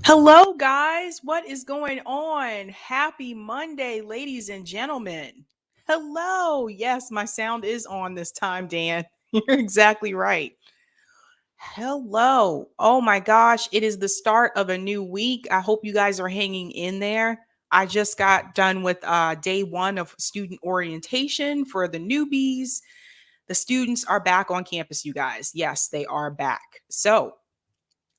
Hello, guys. What is going on? Happy Monday, ladies and gentlemen. Hello. Yes, my sound is on this time, Dan. You're exactly right. Hello. Oh my gosh, it is the start of a new week. I hope you guys are hanging in there. I just got done with day one of student orientation for the newbies. The students are back on campus, you guys. Yes, they are back. So,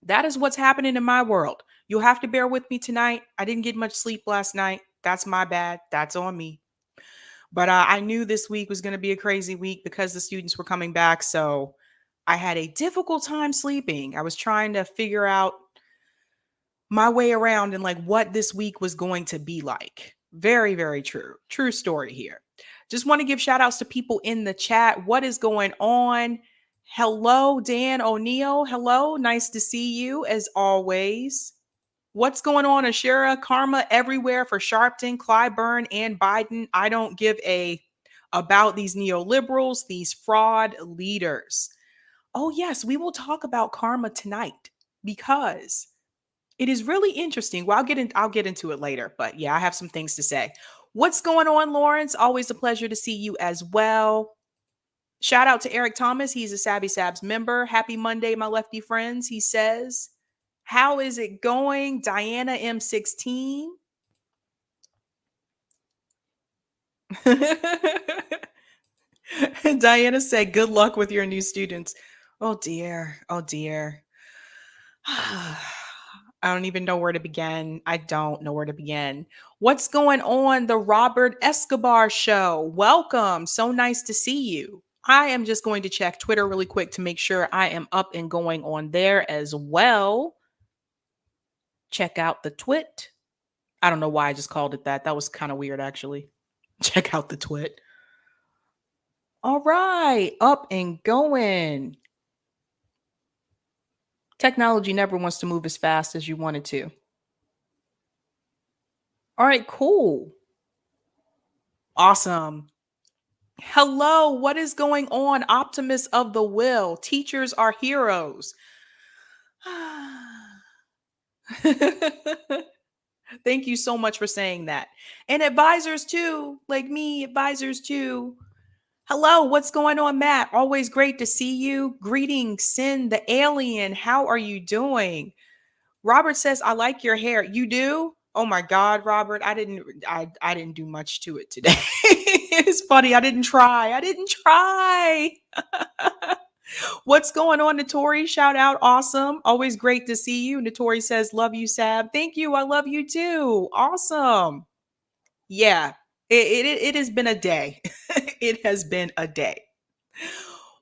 that is what's happening in my world. You'll have to bear with me tonight. I didn't get much sleep last night. That's my bad. That's on me. But I knew this week was going to be a crazy week because the students were coming back. So I had a difficult time sleeping. I was trying to figure out my way around and like what this week was going to be like. Very, very true. True story here. Just want to give shout outs to people in the chat. What is going on? Hello, Dan O'Neill. Hello. Nice to see you as always. What's going on, Ashira? Karma everywhere for Sharpton, Clyburn, and Biden. I don't give a about these neoliberals, these fraud leaders. Oh, yes, we will talk about karma tonight because it is really interesting. Well, I'll get into it later, but yeah, I have some things to say. What's going on, Lawrence? Always a pleasure to see you as well. Shout out to Eric Thomas. He's a Sabs member. Happy Monday, my lefty friends. He says, how is it going? Diana M16. Diana said, good luck with your new students. Oh dear. Oh dear. I don't even know where to begin. I don't know where to begin. What's going on? The Robert Escobar Show. Welcome. So nice to see you. I am just going to check Twitter really quick to make sure I am up and going on there as well. Check out the twit. I don't know why I just called it that. That was kind of weird, actually. Check out the twit. All right. Up and going. Technology never wants to move as fast as you want it to. All right, cool. Awesome. Hello, what is going on? Optimus of the Will. Teachers are heroes. Thank you so much for saying that. And advisors too, like me, advisors too. Hello, what's going on, Matt? Always great to see you. Greetings, Sin the Alien. How are you doing? Robert says, I like your hair. You do? Oh my God, Robert. I didn't do much to it today. It's funny. I didn't try. I didn't try. What's going on, Notori? Shout out. Awesome. Always great to see you. Notori says, love you, Sab. Thank you. I love you too. Awesome. Yeah. It has been a day. It has been a day.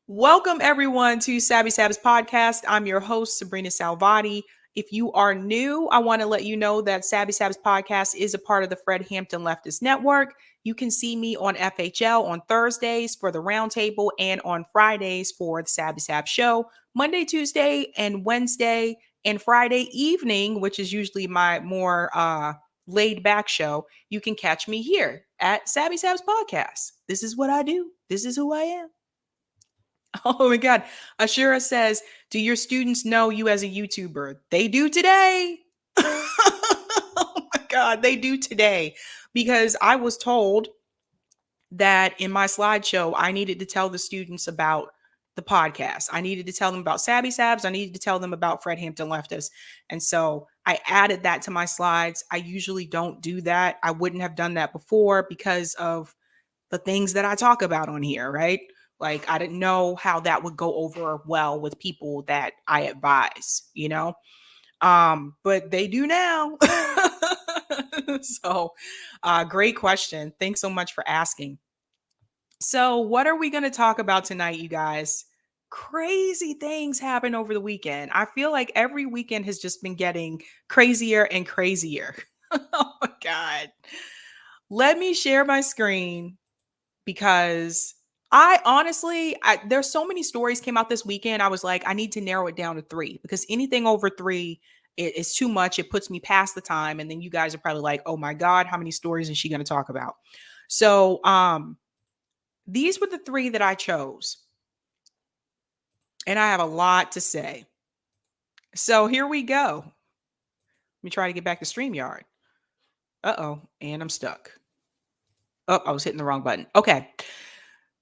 Welcome, everyone, to Sabby Sabs podcast. I'm your host, Sabrina Salvati. If you are new, I want to let you know that Sabby Sabs podcast is a part of the Fred Hampton Leftist Network. You can see me on FHL on Thursdays for the Roundtable and on Fridays for the Sabby Sabs show, Monday, Tuesday, and Wednesday, and Friday evening, which is usually my more laid back show. You can catch me here at Sabby Sabs podcast. This is what I do. This is who I am. Oh my God. Ashura says, do your students know you as a YouTuber? They do today. Oh my God. They do today because I was told that in my slideshow, I needed to tell the students about the podcast. I needed to tell them about Sabby Sabs. I needed to tell them about Fred Hampton Leftists. And so I added that to my slides. I usually don't do that. I wouldn't have done that before because of the things that I talk about on here, right? Like I didn't know how that would go over well with people that I advise, you know? But they do now. So great question. Thanks so much for asking. So what are we going to talk about tonight, you guys? Crazy things happen over the weekend. I feel like every weekend has just been getting crazier and crazier. Oh my God. Let me share my screen because I honestly, there's so many stories came out this weekend. I was like, I need to narrow it down to three because anything over three is too much. It puts me past the time. And then you guys are probably like, oh my God, how many stories is she going to talk about? So these were the three that I chose. And I have a lot to say. So here we go. me try to get back to StreamYard. Uh-oh, and I'm stuck. Oh, I was hitting the wrong button. Okay.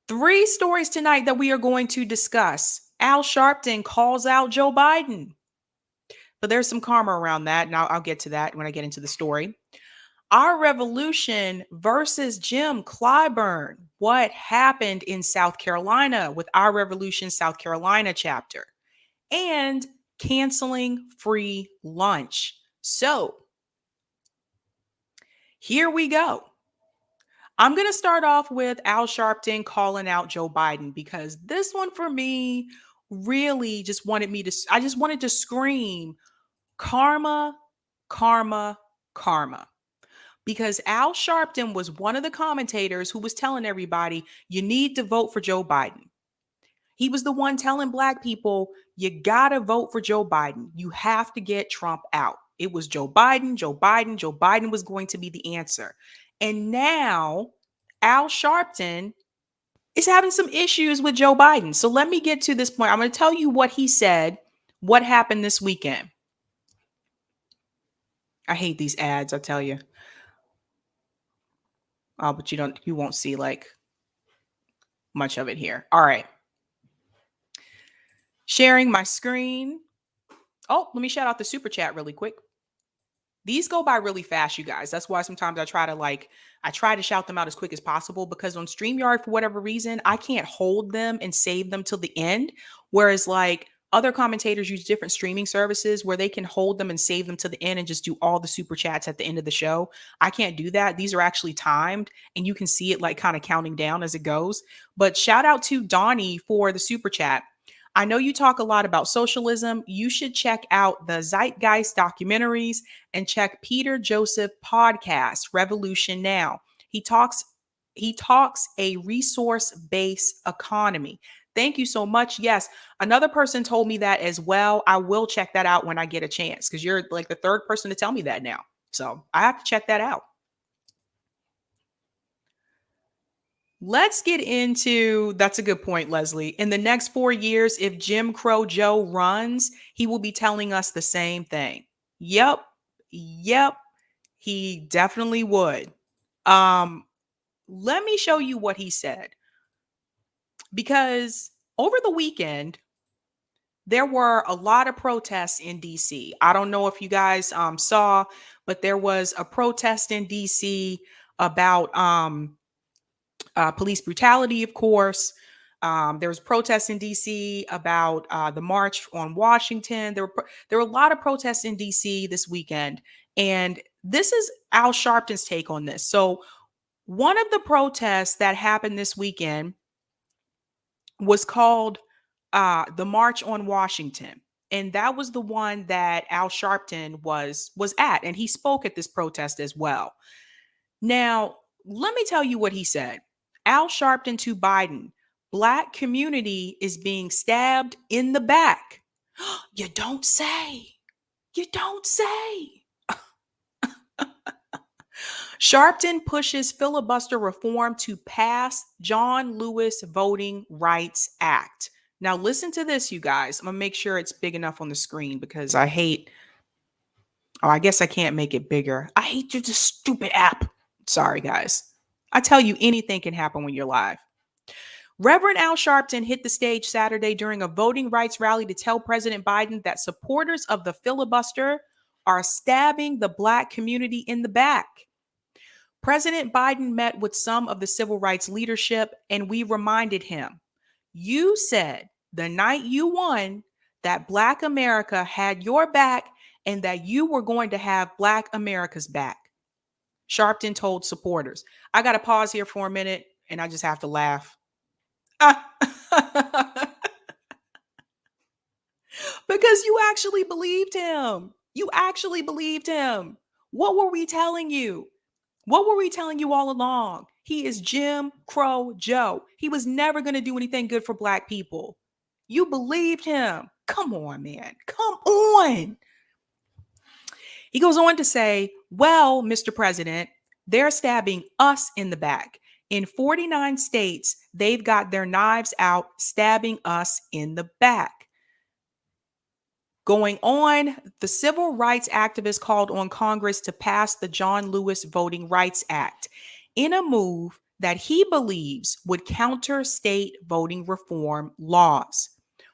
3 stories tonight that we are going to discuss. Al Sharpton calls out Joe Biden. But there's some karma around that, and I'll get to that when I get into the story. Our Revolution versus Jim Clyburn. What happened in South Carolina with Our Revolution South Carolina chapter? And canceling free lunch. So here we go. I'm going to start off with Al Sharpton calling out Joe Biden because this one for me really just wanted me to, I just wanted to scream karma, karma, karma. Because Al Sharpton was one of the commentators who was telling everybody, you need to vote for Joe Biden. He was the one telling Black people, you got to vote for Joe Biden. You have to get Trump out. It was Joe Biden, Joe Biden. Joe Biden was going to be the answer. And now Al Sharpton is having some issues with Joe Biden. So let me get to this point. I'm going to tell you what he said, what happened this weekend. I hate these ads, I tell you. Oh, but you won't see like much of it here. All right. Sharing my screen. Oh, let me shout out the super chat really quick. These go by really fast, you guys. That's why sometimes I try to shout them out as quick as possible because on StreamYard, for whatever reason, I can't hold them and save them till the end. Whereas like other commentators use different streaming services where they can hold them and save them to the end and just do all the super chats at the end of the show. I can't do that. These are actually timed and you can see it like kind of counting down as it goes. But shout out to Donnie for the super chat. I know you talk a lot about socialism. You should check out the Zeitgeist documentaries and check Peter Joseph podcast, Revolution Now. He talks a resource-based economy. Thank you so much. Yes, another person told me that as well. I will check that out when I get a chance because you're like the third person to tell me that now. So I have to check that out. Let's get into, that's a good point, Leslie. In the next 4 years, if Jim Crow Joe runs, he will be telling us the same thing. Yep. He definitely would. Let me show you what he said. Because over the weekend, there were a lot of protests in DC. I don't know if you guys saw, but there was a protest in DC about police brutality, of course. There was protests in DC about the march on Washington. There were a lot of protests in DC this weekend. And this is Al Sharpton's take on this. So one of the protests that happened this weekend was called the March on Washington. And that was the one that Al Sharpton was at. And he spoke at this protest as well. Now, let me tell you what he said. Al Sharpton to Biden, Black community is being stabbed in the back. You don't say. You don't say. Sharpton pushes filibuster reform to pass John Lewis Voting Rights Act. Now, listen to this, you guys. I'm going to make sure it's big enough on the screen because I guess I can't make it bigger. I hate your stupid app. Sorry, guys. I tell you, anything can happen when you're live. Reverend Al Sharpton hit the stage Saturday during a voting rights rally to tell President Biden that supporters of the filibuster are stabbing the Black community in the back. President Biden met with some of the civil rights leadership, and we reminded him, you said the night you won that Black America had your back and that you were going to have Black America's back. Sharpton told supporters. I got to pause here for a minute and I just have to laugh. Because you actually believed him. You actually believed him. What were we telling you? What were we telling you all along? He is Jim Crow Joe. He was never going to do anything good for Black people. You believed him. Come on, man. Come on. He goes on to say, well, Mr. President, they're stabbing us in the back. In 49 states, they've got their knives out, stabbing us in the back. Going on, the civil rights activist called on Congress to pass the John Lewis Voting Rights Act in a move that he believes would counter state voting reform laws.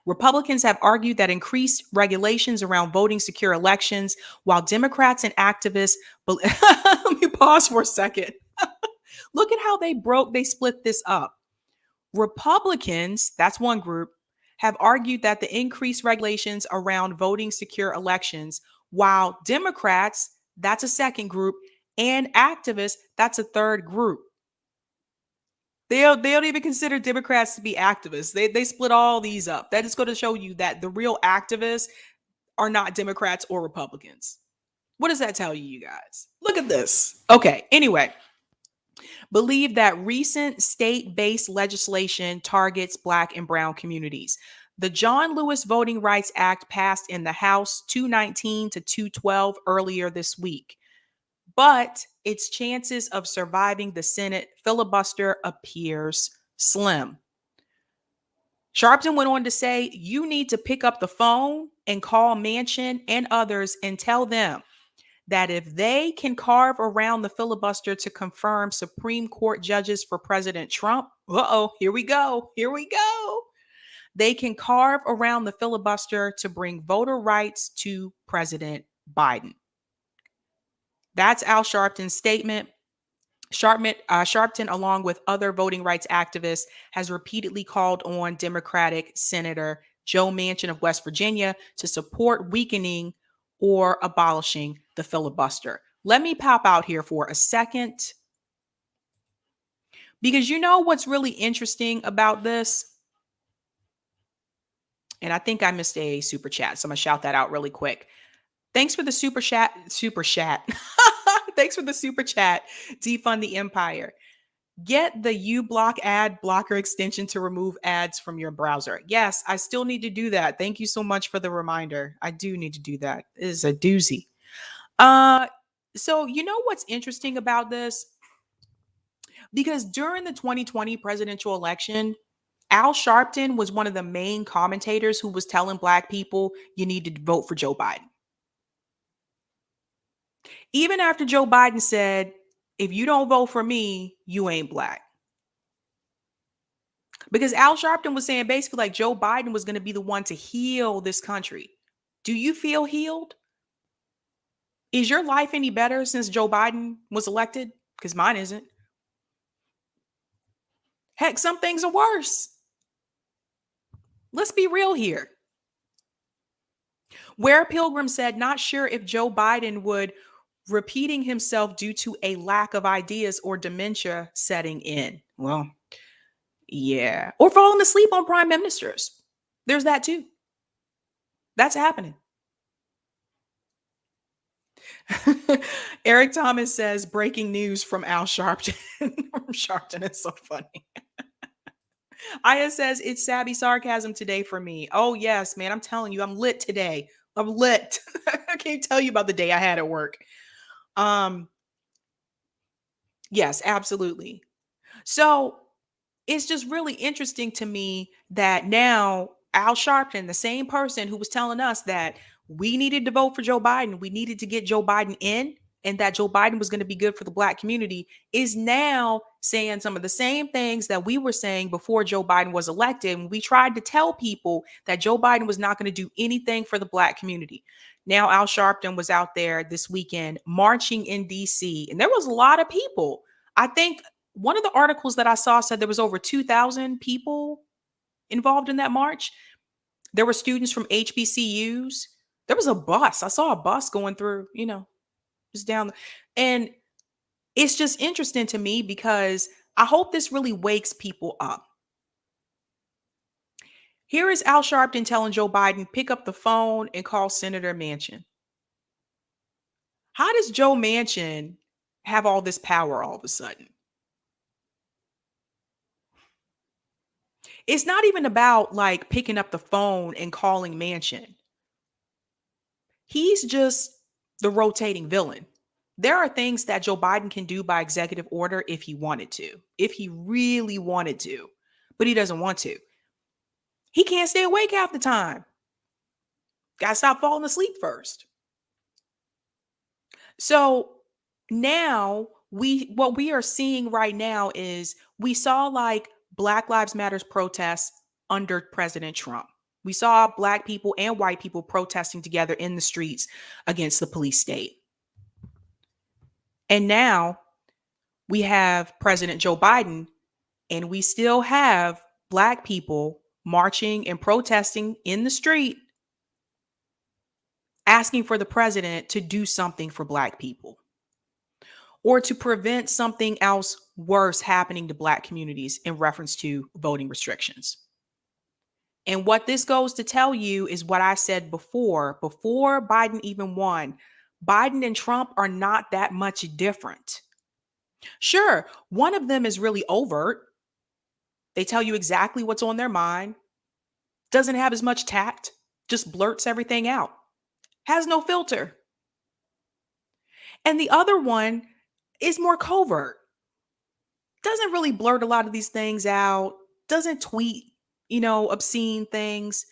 Republicans have argued that increased regulations around voting secure elections, while Democrats and activists, let me pause for a second. Look at how they split this up. Republicans, that's one group, have argued that the increased regulations around voting secure elections, while Democrats, that's a second group, and activists, that's a third group. They don't even consider Democrats to be activists. They split all these up. That is going to show you that the real activists are not Democrats or Republicans. What does that tell you, you guys? Look at this. Okay, anyway. Believe that recent state-based legislation targets Black and Brown communities. The John Lewis Voting Rights Act passed in the House 219 to 212 earlier this week, but its chances of surviving the Senate filibuster appears slim. Sharpton went on to say, you need to pick up the phone and call Manchin and others and tell them that if they can carve around the filibuster to confirm Supreme Court judges for President Trump, here we go. They can carve around the filibuster to bring voter rights to President Biden. That's Al Sharpton's statement. Sharpton, along with other voting rights activists, has repeatedly called on Democratic Senator Joe Manchin of West Virginia to support weakening or abolishing the filibuster. Let me pop out here for a second, because you know what's really interesting about this? And I think I missed a super chat, so I'm going to shout that out really quick. Thanks for the super chat. Thanks for the super chat. Defund the empire. Get the uBlock ad blocker extension to remove ads from your browser. Yes, I still need to do that. Thank you so much for the reminder. I do need to do that. It is a doozy. So you know what's interesting about this? Because during the 2020 presidential election, Al Sharpton was one of the main commentators who was telling Black people you need to vote for Joe Biden. Even after Joe Biden said, if you don't vote for me, you ain't Black. Because Al Sharpton was saying basically like Joe Biden was going to be the one to heal this country. Do you feel healed? Is your life any better since Joe Biden was elected? Because mine isn't. Heck, some things are worse. Let's be real here. Where Pilgrim said, not sure if Joe Biden would repeating himself due to a lack of ideas or dementia setting in. Well, yeah. Or falling asleep on prime ministers. There's that too. That's happening. Eric Thomas says, breaking news from Al Sharpton. Sharpton is so funny. Aya says, it's Sabby sarcasm today for me. Oh, yes, man. I'm telling you, I'm lit today. I'm lit. I can't tell you about the day I had at work. Yes, absolutely. So it's just really interesting to me that now Al Sharpton, the same person who was telling us that we needed to vote for Joe Biden, we needed to get Joe Biden in, and that Joe Biden was going to be good for the Black community, is now saying some of the same things that we were saying before Joe Biden was elected. And we tried to tell people that Joe Biden was not going to do anything for the Black community. Now, Al Sharpton was out there this weekend marching in DC, and there was a lot of people. I think one of the articles that I saw said there was over 2,000 people involved in that march. There were students from HBCUs. There was a bus. I saw a bus going through, just down. And it's just interesting to me because I hope this really wakes people up. Here is Al Sharpton telling Joe Biden, pick up the phone and call Senator Manchin. How does Joe Manchin have all this power all of a sudden? It's not even about like picking up the phone and calling Manchin. He's just the rotating villain. There are things that Joe Biden can do by executive order if he wanted to, if he really wanted to, but he doesn't want to. He can't stay awake half the time. Gotta stop falling asleep first. So now what we are seeing right now is we saw like Black Lives Matters protests under President Trump. We saw black people and white people protesting together in the streets against the police state. And now we have President Joe Biden, and we still have black people marching and protesting in the street, asking for the president to do something for black people or to prevent something else worse happening to black communities in reference to voting restrictions. And what this goes to tell you is what I said before Biden even won. Biden and Trump are not that much different. Sure, one of them is really overt. They tell you exactly what's on their mind, doesn't have as much tact, just blurts everything out, has no filter. And the other one is more covert, doesn't really blurt a lot of these things out, doesn't tweet, obscene things,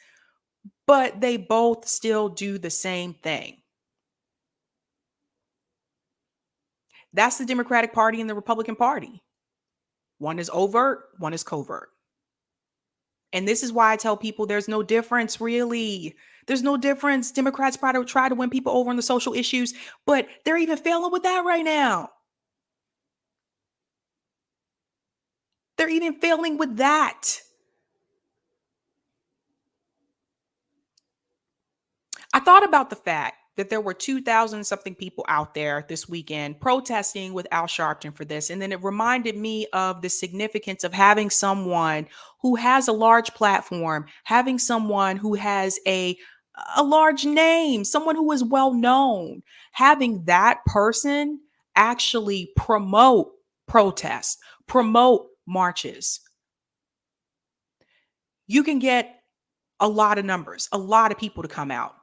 but they both still do the same thing. That's the Democratic Party and the Republican Party. One is overt, one is covert. And this is why I tell people there's no difference, really. There's no difference. Democrats try to win people over on the social issues, but they're even failing with that right now. They're even failing with that. I thought about the fact that there were 2,000 something people out there this weekend protesting with Al Sharpton for this. And then it reminded me of the significance of having someone who has a large platform, having someone who has a large name, someone who is well known, having that person actually promote protests, promote marches. You can get a lot of numbers, a lot of people to come out.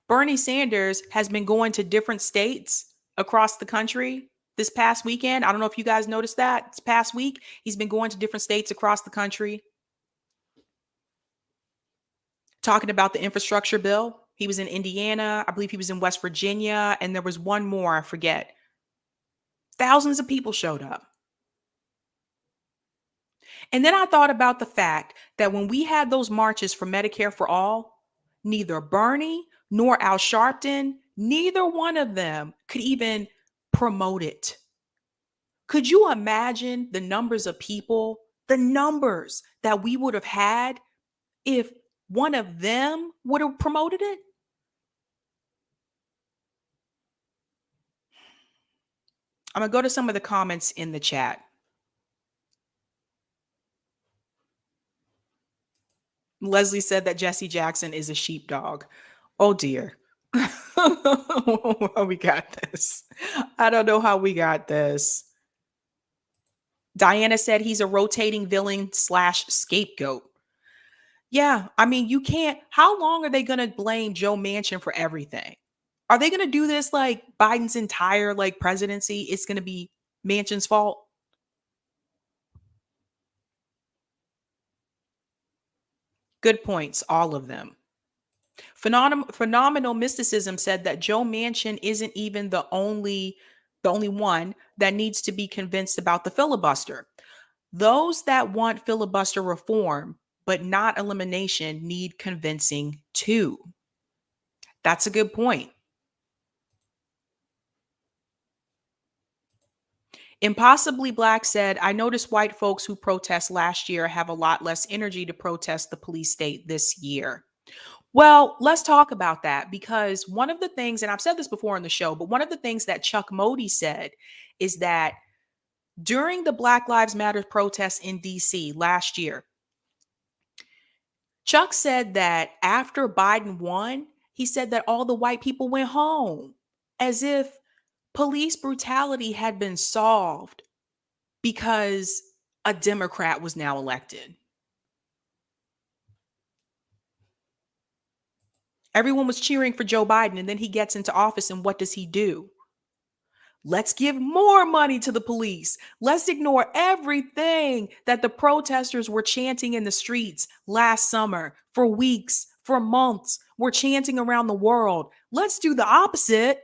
Bernie Sanders has been going to different states across the country this past weekend. I don't know if you guys noticed that this past week. He's been going to different states across the country talking about the infrastructure bill. He was in Indiana. I believe he was in West Virginia. And there was one more, I forget. Thousands of people showed up. And then I thought about the fact that when we had those marches for Medicare for all, neither Bernie nor Al Sharpton, neither one of them could even promote it. Could you imagine the numbers of people, the numbers that we would have had if one of them would have promoted it? I'm going to go to some of the comments in the chat. Leslie said that Jesse Jackson is a sheepdog. Oh dear. We got this. I don't know how we got this. Diana said he's a rotating villain / scapegoat. Yeah, I mean, you can't. How long are they going to blame Joe Manchin for everything? Are they going to do this like Biden's entire presidency? It's going to be Manchin's fault. Good points, all of them. Phenomenal Mysticism said that Joe Manchin isn't even the only one that needs to be convinced about the filibuster. Those that want filibuster reform but not elimination need convincing too. That's a good point. Impossibly Black said, I noticed white folks who protest last year have a lot less energy to protest the police state this year. Well, let's talk about that, because one of the things, and I've said this before on the show, but one of the things that Chuck Modi said is that during the Black Lives Matter protests in DC last year, Chuck said that after Biden won, he said that all the white people went home as if police brutality had been solved because a Democrat was now elected. Everyone was cheering for Joe Biden, and then he gets into office, and what does he do? Let's give more money to the police. Let's ignore everything that the protesters were chanting in the streets last summer for weeks, For months, we're chanting around the world, let's do the opposite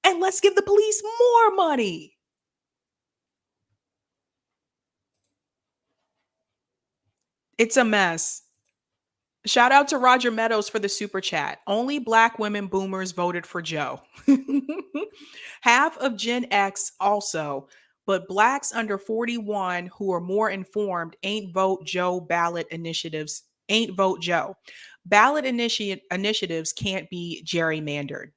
and let's give the police more money. It's a mess. Shout out to Roger Meadows for the super chat. Only black women boomers voted for Joe. Half of Gen X also, but blacks under 41 who are more informed ain't vote Joe ballot initiatives. Ain't vote Joe. Initiatives can't be gerrymandered.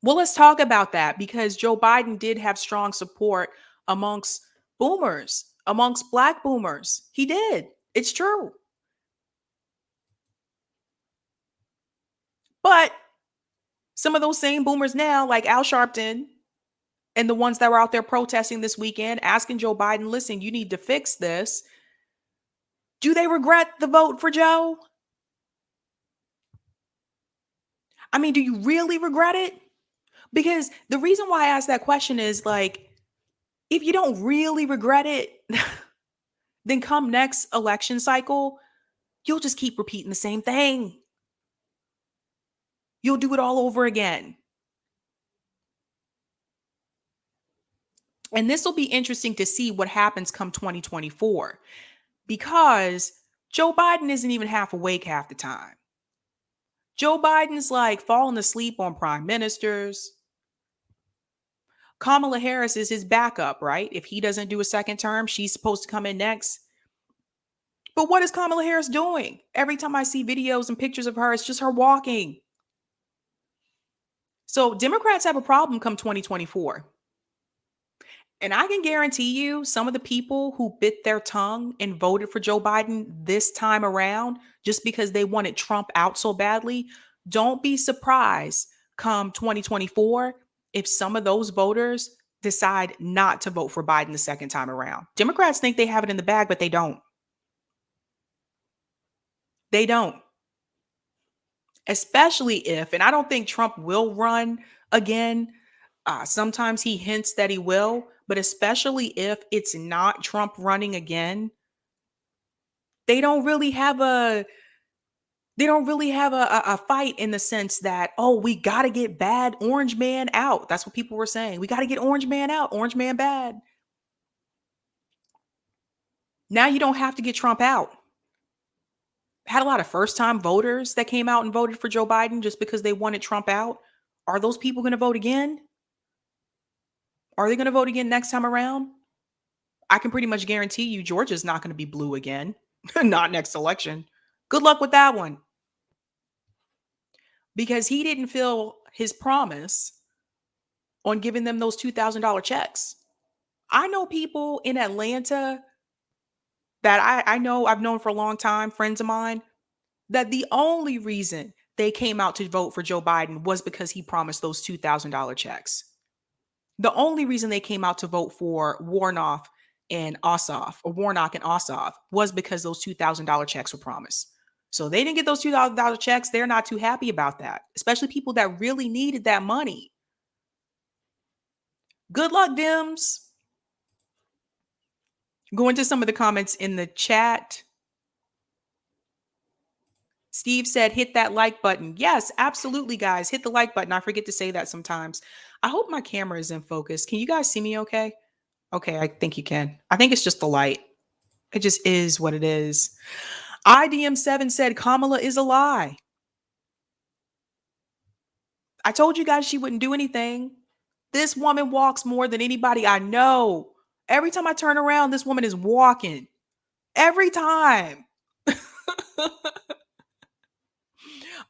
Well, let's talk about that because Joe Biden did have strong support amongst boomers, amongst black boomers. He did. It's true. But some of those same boomers now, like Al Sharpton and the ones that were out there protesting this weekend, asking Joe Biden, listen, you need to fix this. Do they regret the vote for Joe? I mean, do you really regret it? Because the reason why I ask that question is like, if you don't really regret it, then come next election cycle, you'll just keep repeating the same thing. You'll do it all over again. And this will be interesting to see what happens come 2024 because Joe Biden isn't even half awake half the time. Joe Biden's like falling asleep on prime ministers. Kamala Harris is his backup, right? If he doesn't do a second term, she's supposed to come in next. But what is Kamala Harris doing? Every time I see videos and pictures of her, it's just her walking. So Democrats have a problem come 2024. And I can guarantee you some of the people who bit their tongue and voted for Joe Biden this time around just because they wanted Trump out so badly, don't be surprised come 2024 if some of those voters decide not to vote for Biden the second time around. Democrats think they have it in the bag, but they don't. They don't. Especially if, and I don't think Trump will run again. Sometimes he hints that he will, but especially if it's not Trump running again, they don't really have a fight in the sense that, oh, we got to get bad orange man out. That's what people were saying. We got to get orange man out. Orange man bad. Now you don't have to get Trump out. Had a lot of first time voters that came out and voted for Joe Biden just because they wanted Trump out. Are those people going to vote again? Are they going to vote again next time around? I can pretty much guarantee you Georgia's not going to be blue again. Not next election. Good luck with that one. Because he didn't fill his promise on giving them those $2,000 checks. I know people in Atlanta that I know I've known for a long time, friends of mine, that the only reason they came out to vote for Joe Biden was because he promised those $2,000 checks. The only reason they came out to vote for Warnock and Ossoff was because those $2,000 checks were promised. So they didn't get those $2,000 checks. They're not too happy about that, especially people that really needed that money. Good luck, Dems. Go into some of the comments in the chat. Steve said, hit that like button. Yes, absolutely, guys. Hit the like button. I forget to say that sometimes. I hope my camera is in focus. Can you guys see me okay? Okay, I think you can. I think it's just the light. It just is what it is. IDM7 said Kamala is a lie. I told you guys she wouldn't do anything. This woman walks more than anybody I know. Every time I turn around, this woman is walking. Every time.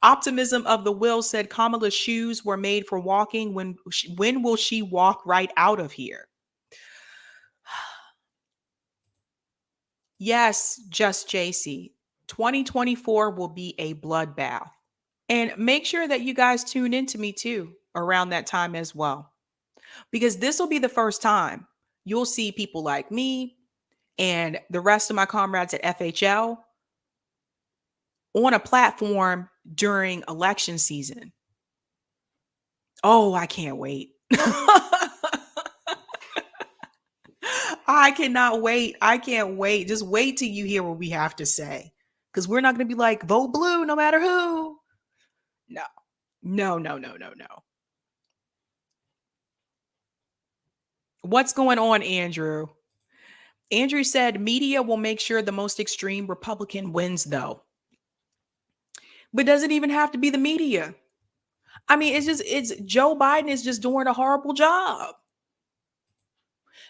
Optimism of the Will said Kamala's shoes were made for walking. When will she walk right out of here? Yes, just JC. 2024 will be a bloodbath. And make sure that you guys tune into me too around that time as well. Because this will be the first time you'll see people like me and the rest of my comrades at FHL on a platform during election season. Oh, I can't wait. I cannot wait. I can't wait. Just wait till you hear what we have to say. because we're not going to be like, vote blue no matter who. No, no, no, no, no, no. What's going on, Andrew? Andrew said media will make sure the most extreme Republican wins, though. But does it even have to be the media? I mean, it's Joe Biden is just doing a horrible job.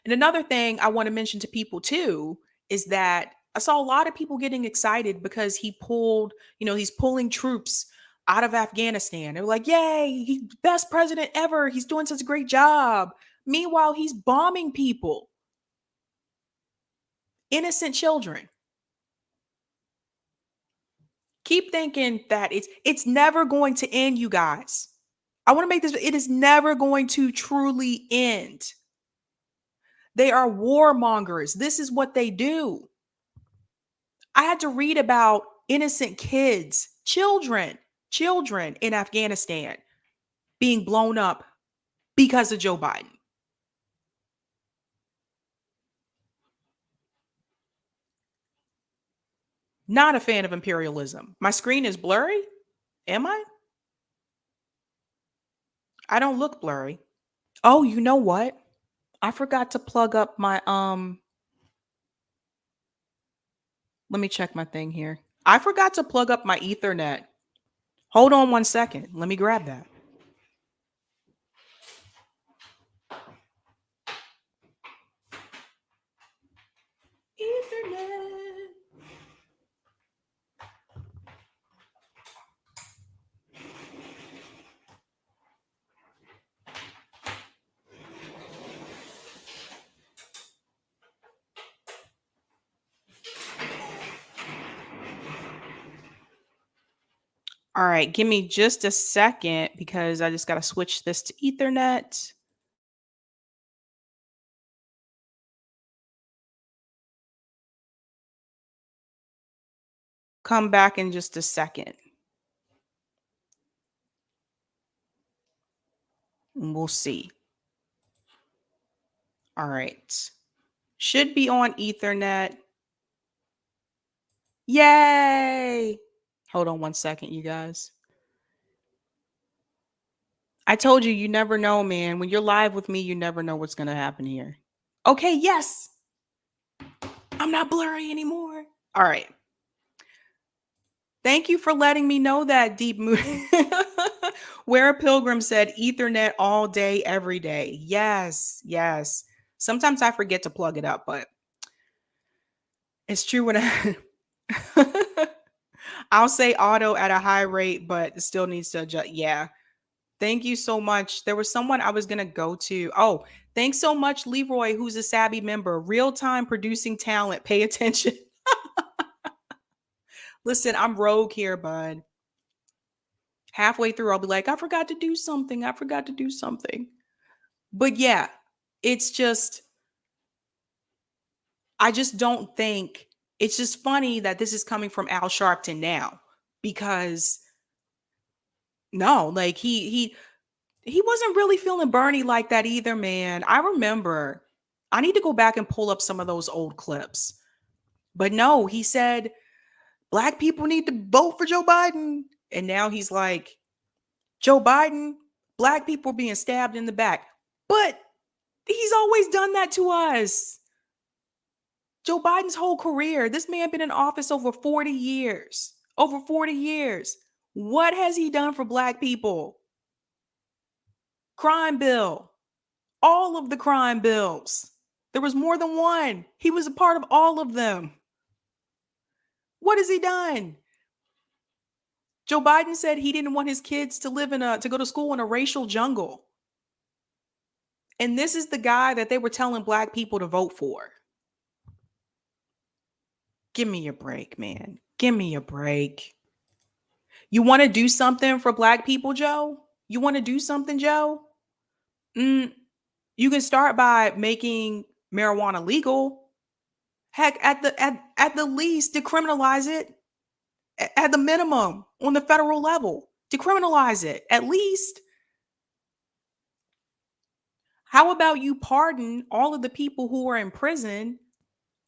And another thing I want to mention to people too is that I saw a lot of people getting excited because he's pulling troops out of Afghanistan. They're like, yay, he's best president ever. He's doing such a great job. Meanwhile, he's bombing people, innocent children. Keep thinking that it's never going to end, you guys. I want to make this, it is never going to truly end. They are warmongers. This is what they do. I had to read about innocent kids, children in Afghanistan being blown up because of Joe Biden. Not a fan of imperialism. My screen is blurry. Am I? I don't look blurry. Oh, you know what? I forgot to plug up my let me check my thing here. I forgot to plug up my Ethernet. Hold on 1 second. Let me grab that. Ethernet. All right, give me just a second because I just got to switch this to Ethernet. Come back in just a second. And we'll see. All right. Should be on Ethernet. Yay! Hold on 1 second, you guys. I told you, you never know, man. When you're live with me, you never know what's going to happen here. Okay, yes. I'm not blurry anymore. All right. Thank you for letting me know that, Deep Moon. Where a Pilgrim said Ethernet all day, every day. Yes, yes. Sometimes I forget to plug it up, but it's true when I'll say auto at a high rate, but it still needs to adjust. Yeah. Thank you so much. There was someone I was going to go to. Oh, thanks so much, Leroy, who's a Sabby member. Real time producing talent. Pay attention. Listen, I'm rogue here, bud. Halfway through, I'll be like, I forgot to do something. I forgot to do something. But yeah, it's just, I just don't think, it's just funny that this is coming from Al Sharpton now because no, like he wasn't really feeling Bernie like that either, man. I remember, I need to go back and pull up some of those old clips. But no, he said, Black people need to vote for Joe Biden. And now he's like, Joe Biden, Black people being stabbed in the back. But he's always done that to us. Joe Biden's whole career, this man been in office over 40 years. Over 40 years. What has he done for Black people? Crime bill. All of the crime bills. There was more than one. He was a part of all of them. What has he done? Joe Biden said he didn't want his kids to to go to school in a racial jungle. And this is the guy that they were telling Black people to vote for. Give me a break, man. Give me a break. You want to do something for Black people, Joe? You want to do something, Joe? You can start by making marijuana legal. Heck, at the least, decriminalize it. At the minimum, on the federal level, decriminalize it. At least. How about you pardon all of the people who are in prison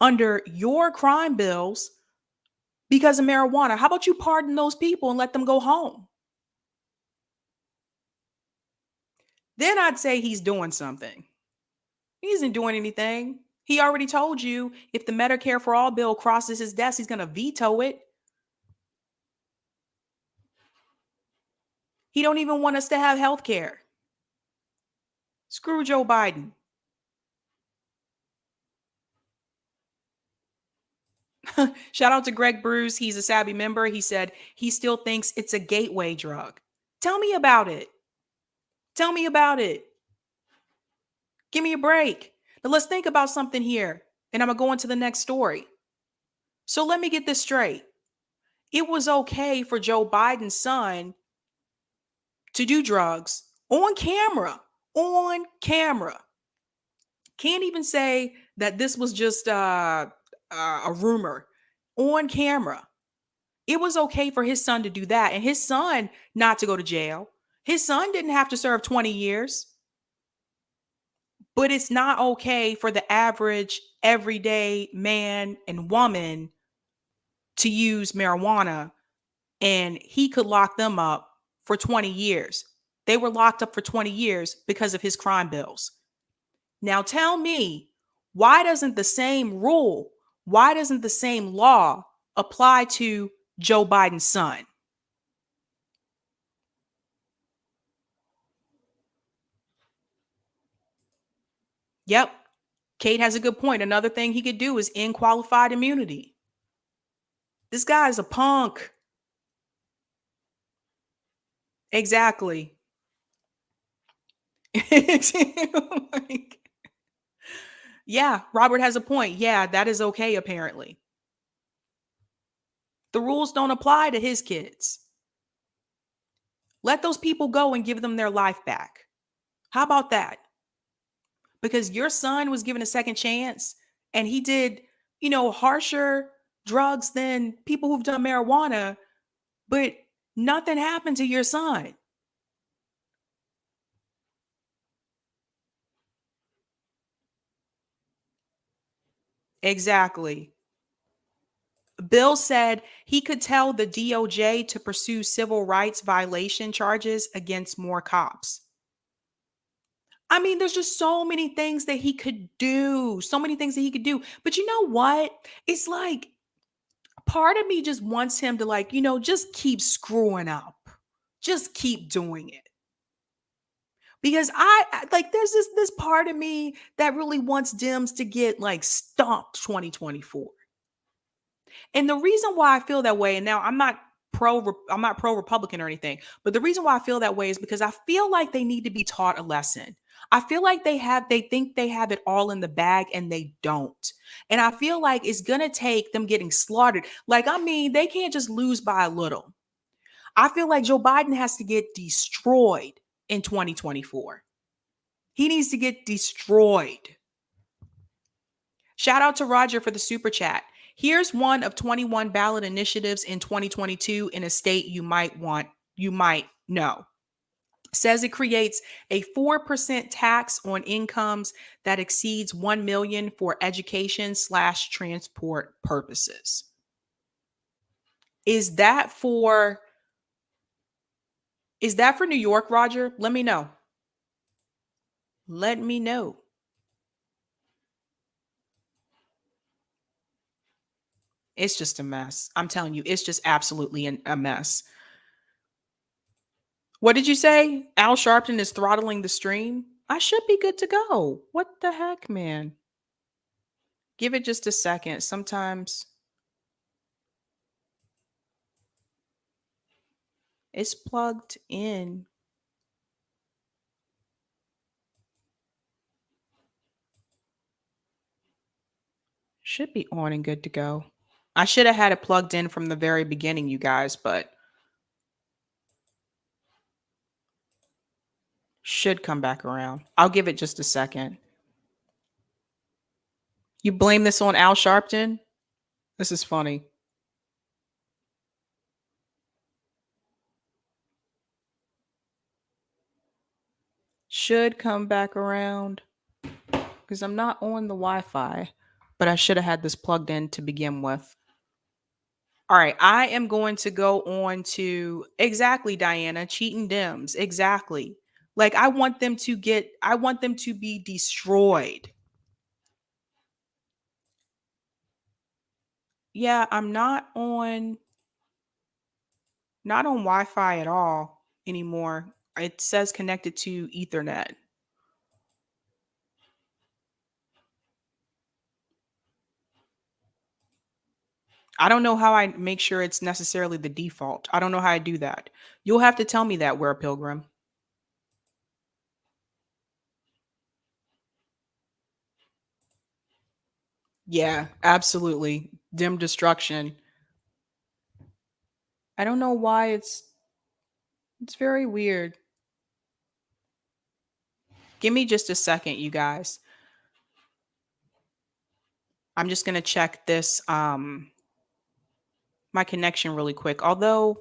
under your crime bills because of marijuana. How about you pardon those people and let them go home? Then I'd say he's doing something. He isn't doing anything. He already told you if the Medicare for All bill crosses his desk, he's going to veto it. He don't even want us to have health care. Screw Joe Biden. Shout out to Greg Bruce. He's a Sabby member. He said he still thinks it's a gateway drug. Tell me about it. Tell me about it. Give me a break. Now let's think about something here. And I'm going to go into the next story. So let me get this straight. It was okay for Joe Biden's son to do drugs on camera. On camera. Can't even say that this was just a rumor. On camera. It was okay for his son to do that and his son not to go to jail. His son didn't have to serve 20 years. But it's not okay for the average, everyday man and woman to use marijuana, and he could lock them up for 20 years. They were locked up for 20 years because of his crime bills. Now tell me, why doesn't the same rule, why doesn't the same law apply to Joe Biden's son? Yep. Kate has a good point. Another thing he could do is end qualified immunity. This guy is a punk. Exactly. Like, yeah, Robert has a point. Yeah, that is okay, apparently. The rules don't apply to his kids. Let those people go and give them their life back. How about that? Because your son was given a second chance and he did, harsher drugs than people who've done marijuana, but nothing happened to your son. Exactly. Bill said he could tell the DOJ to pursue civil rights violation charges against more cops. I mean, there's just so many things that he could do, so many things that he could do. But you know what? It's like part of me just wants him to, like, just keep screwing up, just keep doing it. Because like, there's this part of me that really wants Dems to get like stomped 2024. And the reason why I feel that way, and now I'm not pro Republican or anything, but the reason why I feel that way is because I feel like they need to be taught a lesson. I feel like they think they have it all in the bag and they don't. And I feel like it's going to take them getting slaughtered. Like, I mean, they can't just lose by a little. I feel like Joe Biden has to get destroyed in 2024. He needs to get destroyed. Shout out to Roger for the super chat. Here's one of 21 ballot initiatives in 2022 in a state you might know. Says it creates a 4% tax on incomes that exceeds 1 million for education/transport purposes. Is that for New York, Roger? Let me know. Let me know. It's just a mess. I'm telling you, it's just absolutely a mess. What did you say? Al Sharpton is throttling the stream? I should be good to go. What the heck, man? Give it just a second. Sometimes it's plugged in. Should be on and good to go. I should have had it plugged in from the very beginning, you guys, but should come back around. I'll give it just a second. You blame this on Al Sharpton? This is funny. Should come back around because I'm not on the Wi-Fi, but I should have had this plugged in to begin with. All right, I am going to go on to exactly Diana, cheating Dems. Exactly. Like I want them to be destroyed. Yeah, I'm not on Wi-Fi at all anymore. It says connected to Ethernet. I don't know how I make sure it's necessarily the default. I don't know how I do that. You'll have to tell me that, We're a Pilgrim. Yeah, absolutely. Dim destruction. I don't know why it's very weird. Give me just a second, you guys. I'm just gonna check this my connection really quick. Although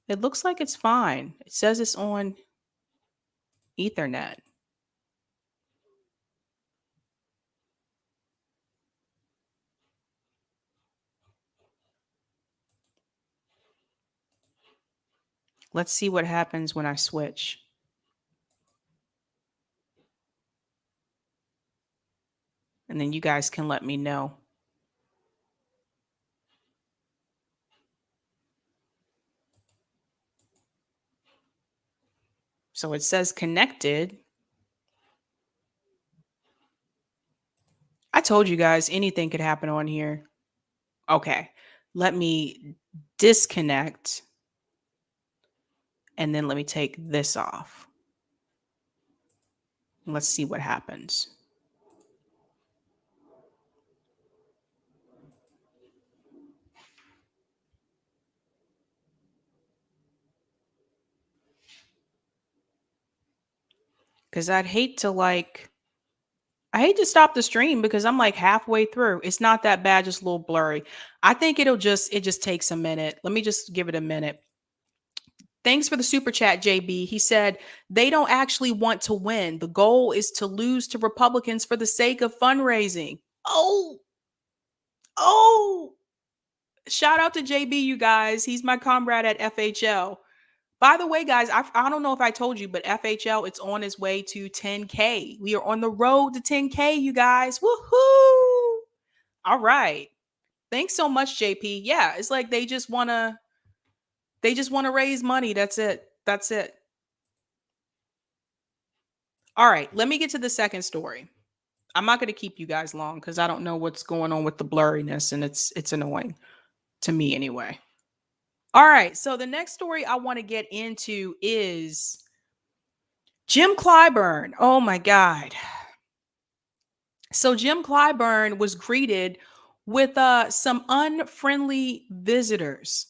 it looks like it's fine. It says it's on Ethernet. Let's see what happens when I switch. And then you guys can let me know. So it says connected. I told you guys anything could happen on here. Okay. Let me disconnect and then let me take this off. Let's see what happens. Cuz I hate to stop the stream because I'm like halfway through. It's not that bad, just a little blurry. I think it just takes a minute. Let me just give it a minute. Thanks for the super chat, JB. He said they don't actually want to win. The goal is to lose to Republicans for the sake of fundraising. Oh, oh. Shout out to JB, you guys. He's my comrade at FHL. By the way, guys, I don't know if I told you, but FHL, it's on its way to 10K. We are on the road to 10K, you guys. Woohoo! All right. Thanks so much, JP. Yeah, it's like they just want to raise money. That's it. That's it. All right, let me get to the second story. I'm not going to keep you guys long because I don't know what's going on with the blurriness, and it's annoying to me anyway. All right, so the next story I want to get into is Jim Clyburn. Oh my God. So Jim Clyburn was greeted with some unfriendly visitors.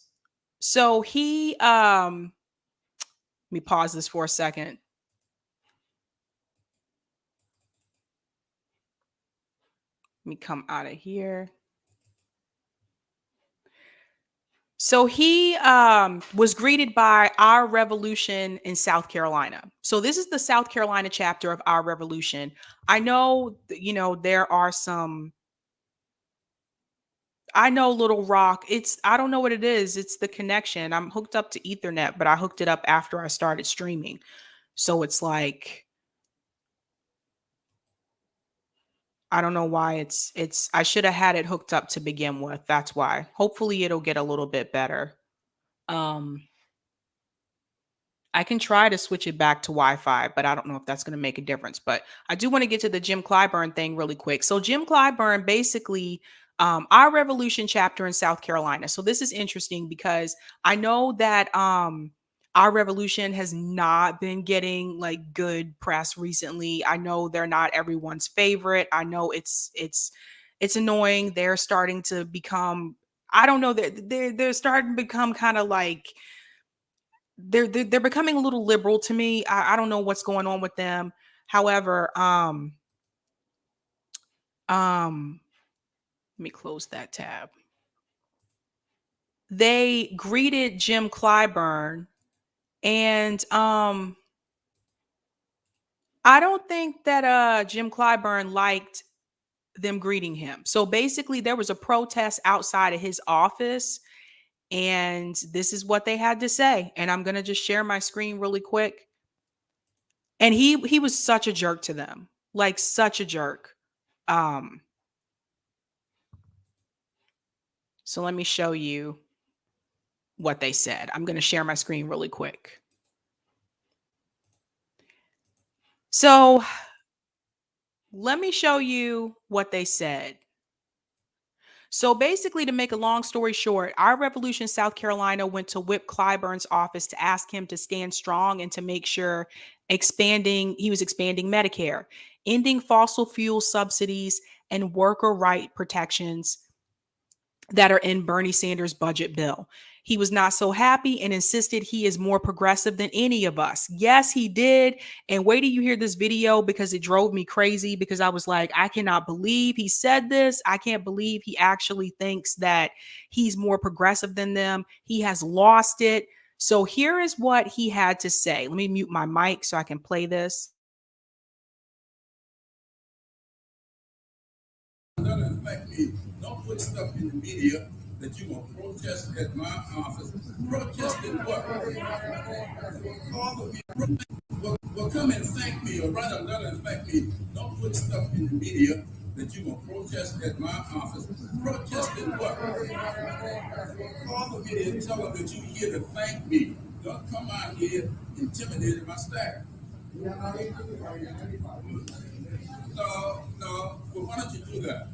So let me pause this for a second. Let me come out of here. So he was greeted by Our Revolution in South Carolina. So this is the South Carolina chapter of Our Revolution. I know, there are some. I know Little Rock. I don't know what it is. It's the connection. I'm hooked up to Ethernet, but I hooked it up after I started streaming. So it's like I don't know why I should have had it hooked up to begin with. That's why. Hopefully it'll get a little bit better. Um I can try to switch it back to Wi-Fi, but I don't know if that's going to make a difference. But I do want to get to the Jim Clyburn thing really quick. So Jim Clyburn basically Our Revolution chapter in South Carolina. So this is interesting because I know that Our Revolution has not been getting like good press recently. I know they're not everyone's favorite. I know it's annoying. They're starting to become I don't know, they're starting to become kind of like they're becoming a little liberal to me. I don't know what's going on with them. However, um, let me close that tab. They greeted Jim Clyburn, and I don't think that Jim Clyburn liked them greeting him. So basically, there was a protest outside of his office, And this is what they had to say. And I'm going to just share my screen really quick. And he was such a jerk to them. Like such a jerk. So let me show you what they said. I'm going to share my screen really quick. So let me show you what they said. So basically, to make a long story short, our Revolution South Carolina went to Whip Clyburn's office to ask him to stand strong and to make sure he was expanding Medicare, ending fossil fuel subsidies and worker right protections that are in Bernie Sanders' budget bill. He was not so happy and insisted he is more progressive than any of us. Yes, he did. And wait till you hear this video because it drove me crazy because I was like, I cannot believe he said this. I can't believe he actually thinks that he's more progressive than them. He has lost it. So here is what he had to say. Let me mute my mic so I can play this. Don't put stuff in the media that you're going to protest at my office. Protesting what? Well, come and thank me or write a letter and thank me. Don't put stuff in the media that you're going to protest at my office. Protesting what? Call the media and tell them that you're here to thank me. Don't come out here intimidating my staff. No. Well, why don't you do that?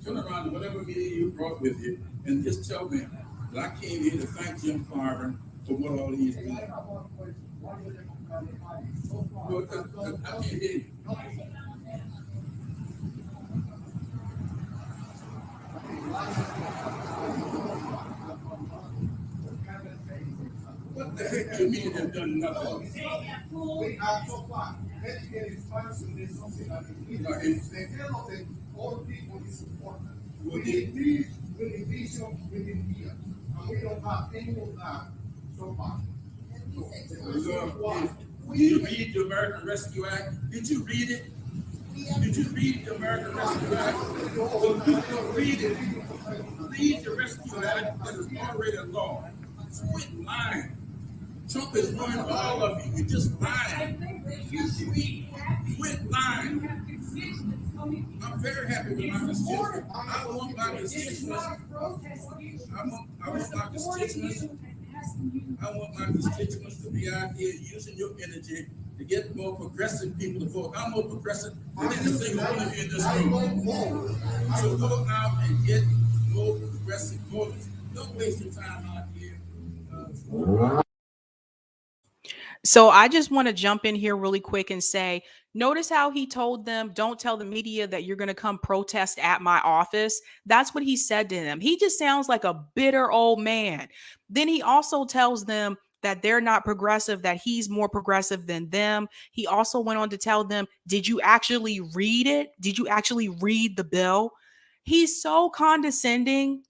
Turn around to whatever meeting you brought with you and just tell me that I came here to thank Jim Clyburn for what all he's done. Well, I can't hear you. What the heck do you mean they've done nothing? All people is important. We need vision within media, and we don't have any of that so far. Did you read the American Rescue Act? Did you read it? Did you read the American Rescue Act? Well, you don't read it. Read the Rescue Act that is already a law. Quit lying. Trump is ruining all of you. You're just lying. Quit lying. I'm very happy with my constituents. I want my constituents. I want my constituents to be out here using your energy to get more progressive people to vote. I'm more progressive than any single one of you in this room. So go out and get more progressive voters. Don't waste your time out here. So I just want to jump in here really quick and say, notice how he told them, don't tell the media that you're going to come protest at my office. That's what he said to them. He just sounds like a bitter old man. Then he also tells them that they're not progressive, that he's more progressive than them. He also went on to tell them, did you actually read it? Did you actually read the bill? He's so condescending.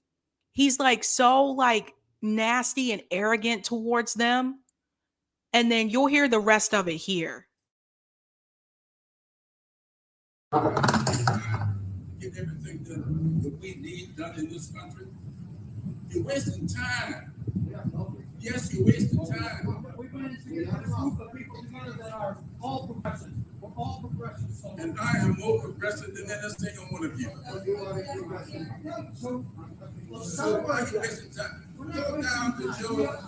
He's like so like nasty and arrogant towards them. And then you'll hear the rest of it here. Get everything done that we need done in this country. You're wasting time. Yes, you're wasting time. We're going to get a group of people together that are all progressive. We're all progressive. And I am more progressive than any single one of you. So why are you wasting time? Go down to Joe.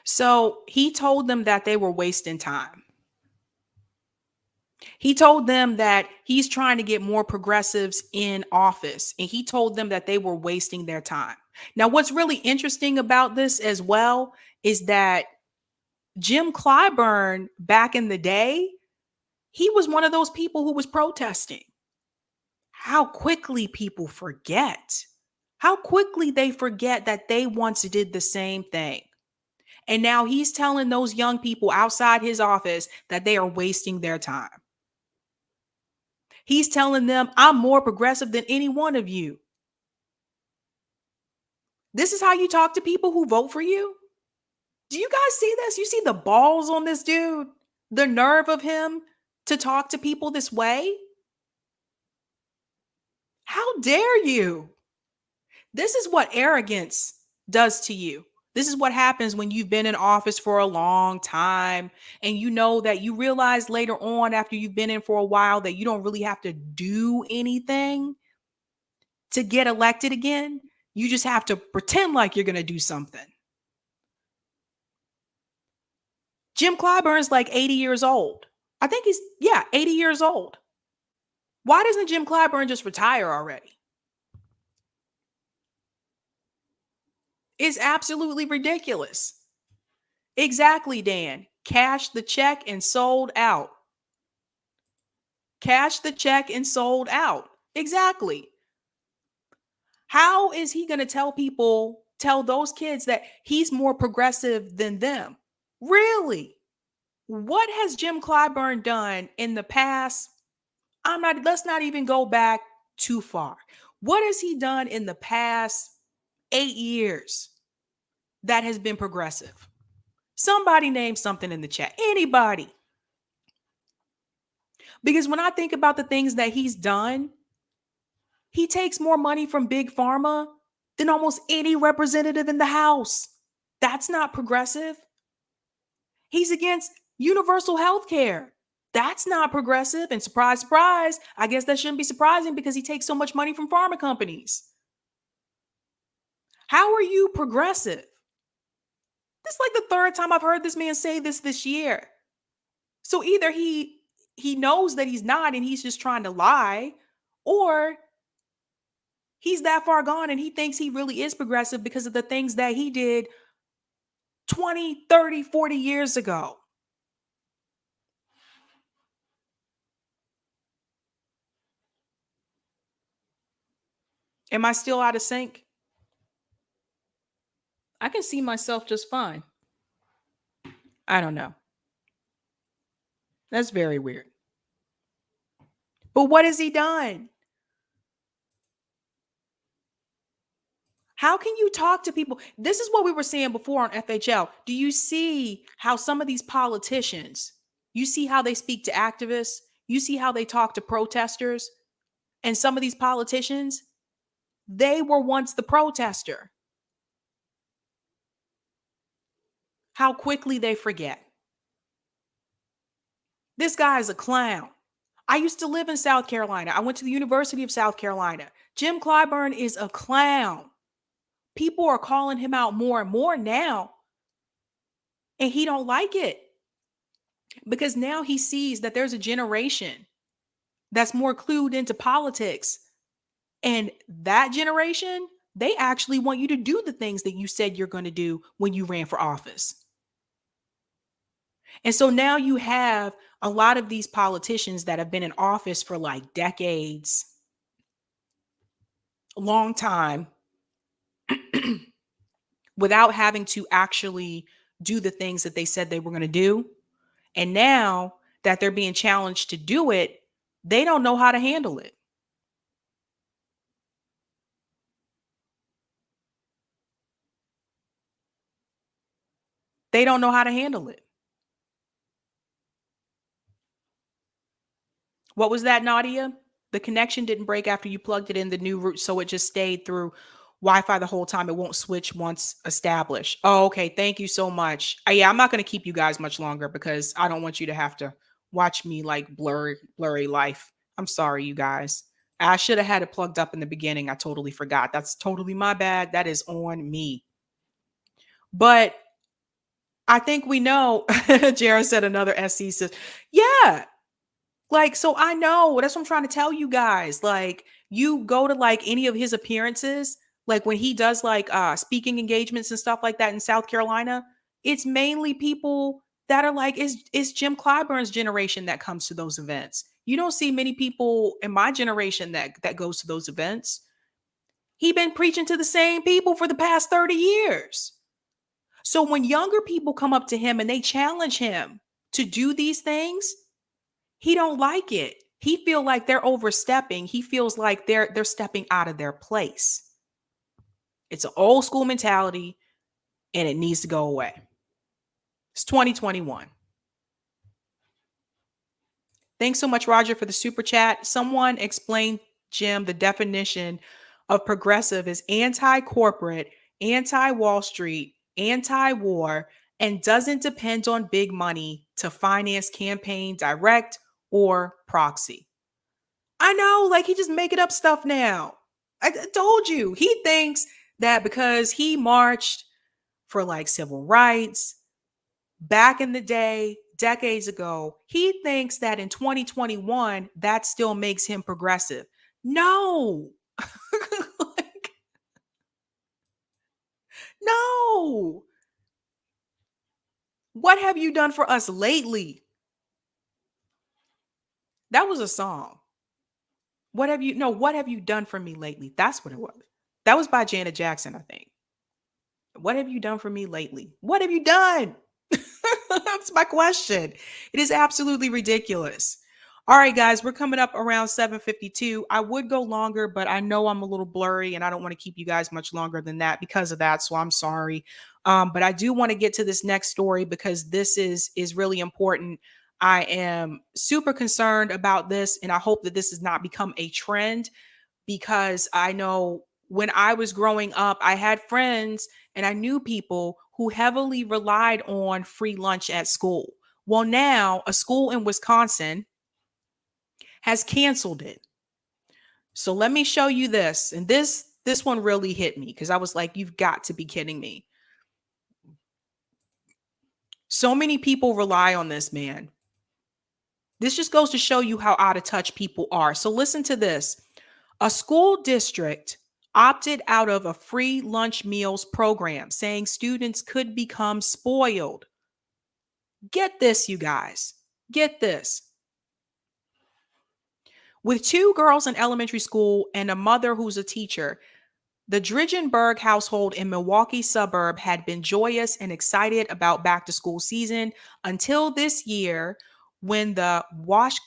So he told them that they were wasting time. He told them that he's trying to get more progressives in office, and he told them that they were wasting their time. Now, what's really interesting about this as well is that Jim Clyburn, back in the day, he was one of those people who was protesting. How quickly people forget. How quickly they forget that they once did the same thing. And now he's telling those young people outside his office that they are wasting their time. He's telling them, I'm more progressive than any one of you. This is how you talk to people who vote for you? Do you guys see this? You see the balls on this dude? The nerve of him to talk to people this way? How dare you? This is what arrogance does to you. This is what happens when you've been in office for a long time and you know that you realize later on, after you've been in for a while, that you don't really have to do anything to get elected again. You just have to pretend like you're going to do something. Jim Clyburn's like 80 years old. I think he's, 80 years old. Why doesn't Jim Clyburn just retire already? It's absolutely ridiculous. Exactly, Dan. Cash the check and sold out. Cash the check and sold out. Exactly. How is he going to tell those kids that he's more progressive than them? Really? What has Jim Clyburn done in the past? Let's not even go back too far. What has he done in the past 8 years that has been progressive? Somebody name something in the chat. Anybody. Because when I think about the things that he's done, he takes more money from Big Pharma than almost any representative in the House. That's not progressive. He's against universal health care. That's not progressive. And surprise, surprise, I guess that shouldn't be surprising because he takes so much money from pharma companies. How are you progressive? This is like the third time I've heard this man say this year. So either he knows that he's not and he's just trying to lie, or he's that far gone and he thinks he really is progressive because of the things that he did 20, 30, 40 years ago. Am I still out of sync? I can see myself just fine. I don't know. That's very weird. But what has he done? How can you talk to people? This is what we were saying before on FHL. Do you see how some of these politicians, you see how they speak to activists? You see how they talk to protesters? And some of these politicians, they were once the protester. How quickly they forget. This guy is a clown. I used to live in South Carolina. I went to the University of South Carolina. Jim Clyburn is a clown. People are calling him out more and more now. And he don't like it. Because now he sees that there's a generation that's more clued into politics. And that generation, they actually want you to do the things that you said you're going to do when you ran for office. And so now you have a lot of these politicians that have been in office for like decades, a long time, without having to actually do the things that they said they were going to do. And now that they're being challenged to do it, they don't know how to handle it. They don't know how to handle it. What was that, Nadia? The connection didn't break after you plugged it in the new route, so it just stayed through Wi-Fi the whole time. It won't switch once established. Oh, okay. Thank you so much. Yeah, I'm not going to keep you guys much longer because I don't want you to have to watch me like blurry life. I'm sorry, you guys. I should have had it plugged up in the beginning. I totally forgot. That's totally my bad. That is on me. But I think we know. Jared said another SC says, yeah. Like, so I know, that's what I'm trying to tell you guys. Like, you go to like any of his appearances, like when he does like speaking engagements and stuff like that in South Carolina, it's mainly people that are like, it's Jim Clyburn's generation that comes to those events. You don't see many people in my generation that goes to those events. He's been preaching to the same people for the past 30 years. So when younger people come up to him and they challenge him to do these things, he don't like it. He feel like they're overstepping. He feels like they're stepping out of their place. It's an old school mentality and it needs to go away. It's 2021. Thanks so much, Roger, for the super chat. Someone explained, Jim, the definition of progressive is anti-corporate, anti-Wall Street, anti-war, and doesn't depend on big money to finance campaign direct or proxy. I know, like he just making up stuff now. I told you. He thinks that because he marched for like civil rights back in the day, decades ago, he thinks that in 2021, that still makes him progressive. No. Like, no. What have you done for us lately? That was a song. What have you done for me lately? That's what it was. That was by Janet Jackson, I think. What have you done for me lately? What have you done? That's my question. It is absolutely ridiculous. All right, guys, we're coming up around 7:52. I would go longer, but I know I'm a little blurry and I don't want to keep you guys much longer than that because of that. So I'm sorry. But I do want to get to this next story because this is really important. I am super concerned about this, and I hope that this has not become a trend because I know when I was growing up, I had friends and I knew people who heavily relied on free lunch at school. Well, now a school in Wisconsin has canceled it. So let me show you this. And this one really hit me because I was like, you've got to be kidding me. So many people rely on this, man. This just goes to show you how out of touch people are. So listen to this. A school district opted out of a free lunch meals program, saying students could become spoiled. Get this, you guys. Get this. With two girls in elementary school and a mother who's a teacher, the Dridgenberg household in Milwaukee suburb had been joyous and excited about back to school season until this year when the Waukesha,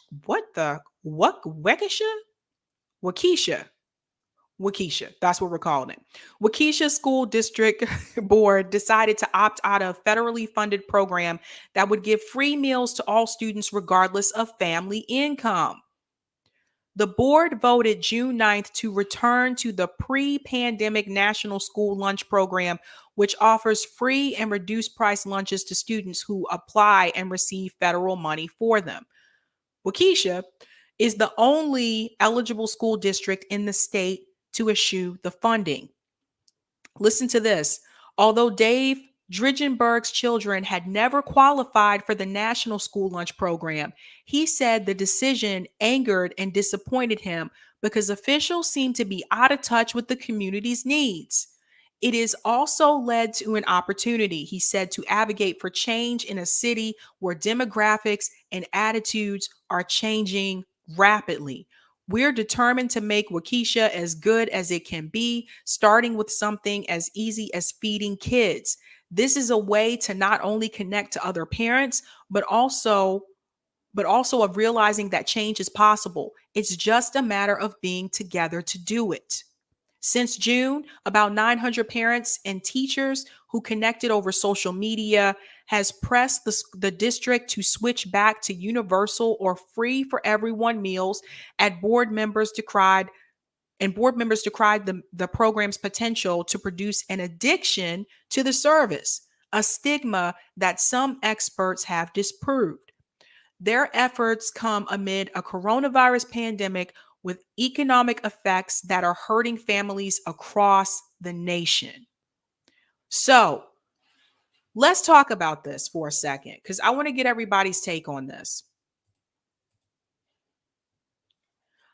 that's what we're calling it. Waukesha School District Board decided to opt out of federally funded program that would give free meals to all students regardless of family income. The board voted June 9th to return to the pre-pandemic National School Lunch Program, which offers free and reduced price lunches to students who apply and receive federal money for them. Waukesha is the only eligible school district in the state to eschew the funding. Listen to this. Although Dave Dridgenberg's children had never qualified for the National School Lunch Program, he said the decision angered and disappointed him because officials seemed to be out of touch with the community's needs. It has also led to an opportunity, he said, to advocate for change in a city where demographics and attitudes are changing rapidly. We're determined to make Waukesha as good as it can be, starting with something as easy as feeding kids. This is a way to not only connect to other parents, but also of realizing that change is possible. It's just a matter of being together to do it. Since June, about 900 parents and teachers who connected over social media has pressed the district to switch back to universal or free for everyone meals at board members decried the program's potential to produce an addiction to the service, a stigma that some experts have disproved. Their efforts come amid a coronavirus pandemic with economic effects that are hurting families across the nation. So let's talk about this for a second, because I want to get everybody's take on this.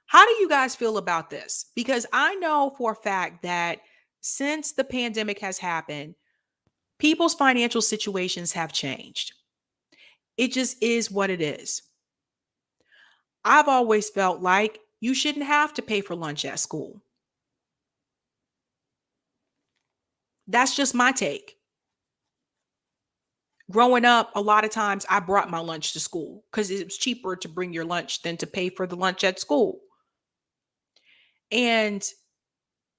How do you guys feel about this? Because I know for a fact that since the pandemic has happened, people's financial situations have changed. It just is what it is. I've always felt like you shouldn't have to pay for lunch at school. That's just my take. Growing up, a lot of times I brought my lunch to school because it was cheaper to bring your lunch than to pay for the lunch at school. And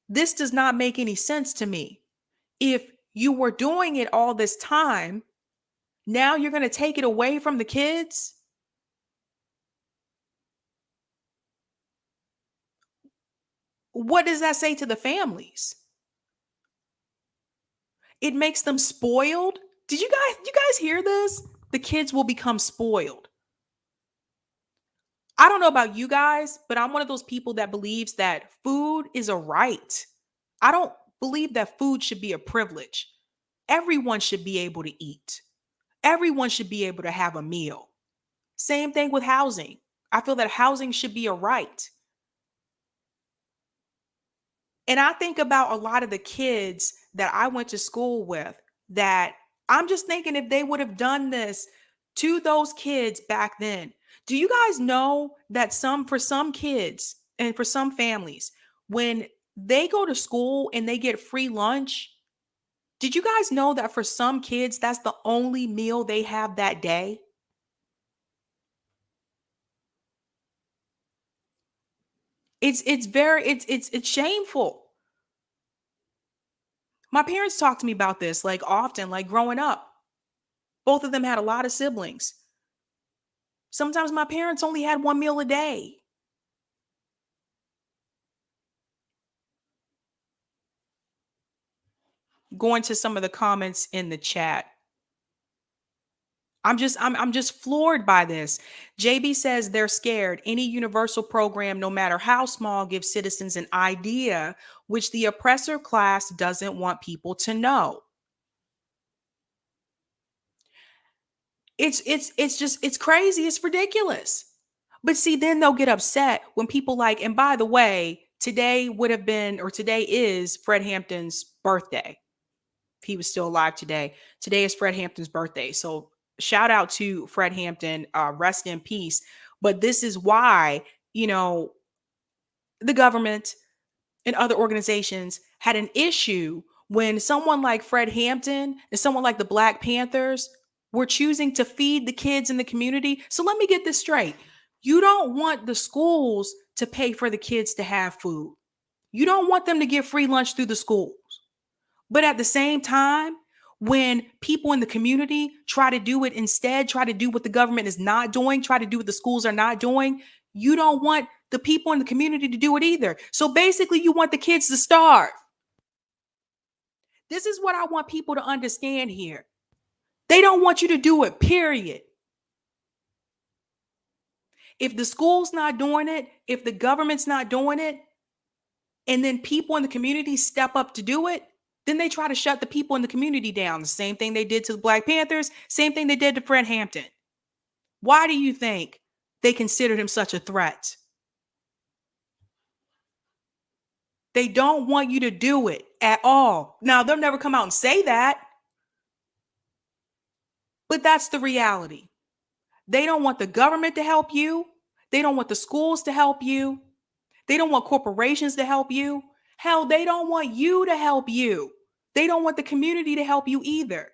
this does not make any sense to me. If you were doing it all this time, now you're going to take it away from the kids? What does that say to the families? It makes them spoiled. Did you guys hear this? The kids will become spoiled. I don't know about you guys, but I'm one of those people that believes that food is a right. I don't believe that food should be a privilege. Everyone should be able to eat. Everyone should be able to have a meal. Same thing with housing. I feel that housing should be a right. And I think about a lot of the kids that I went to school with that I'm just thinking if they would have done this to those kids back then. Do you guys know that for some kids and for some families, when they go to school and they get free lunch, did you guys know that for some kids that's the only meal they have that day? It's shameful. My parents talk to me about this like often, like growing up. Both of them had a lot of siblings. Sometimes my parents only had one meal a day. Going to some of the comments in the chat. I'm just floored by this. JB says they're scared. Any universal program, no matter how small, gives citizens an idea which the oppressor class doesn't want people to know. It's crazy. It's ridiculous. But see, then they'll get upset when people like, and by the way, today would have been, or today is Fred Hampton's birthday. If he was still alive today. Today is Fred Hampton's birthday. So shout out to Fred Hampton, rest in peace. But this is why, you know, the government and other organizations had an issue when someone like Fred Hampton and someone like the Black Panthers were choosing to feed the kids in the community. So let me get this straight. You don't want the schools to pay for the kids to have food. You don't want them to get free lunch through the schools. But at the same time, when people in the community try to do it instead, try to do what the government is not doing, try to do what the schools are not doing, you don't want the people in the community to do it either. So basically, you want the kids to starve. This is what I want people to understand here. They don't want you to do it, period. If the school's not doing it, if the government's not doing it, and then people in the community step up to do it, then they try to shut the people in the community down. The same thing they did to the Black Panthers, same thing they did to Fred Hampton. Why do you think they considered him such a threat? They don't want you to do it at all. Now, they'll never come out and say that, but that's the reality. They don't want the government to help you. They don't want the schools to help you. They don't want corporations to help you. Hell, they don't want you to help you. They don't want the community to help you either.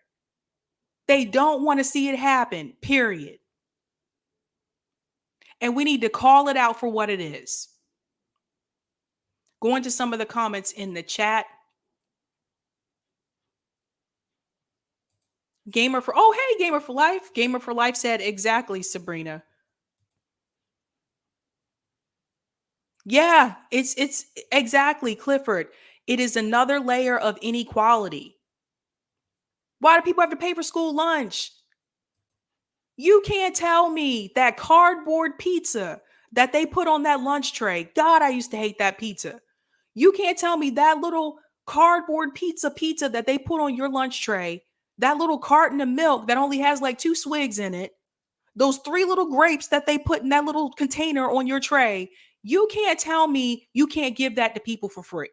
They don't want to see it happen, period. And we need to call it out for what it is. Going to some of the comments in the chat. Gamer for, oh, hey, Gamer for Life. Gamer for Life said, exactly, Sabrina. Yeah, it's exactly, Clifford. It is another layer of inequality. Why do people have to pay for school lunch? You can't tell me that cardboard pizza that they put on that lunch tray. God, I used to hate that pizza. You can't tell me that little cardboard pizza that they put on your lunch tray, that little carton of milk that only has like 2 swigs in it, those 3 little grapes that they put in that little container on your tray. You can't tell me you can't give that to people for free.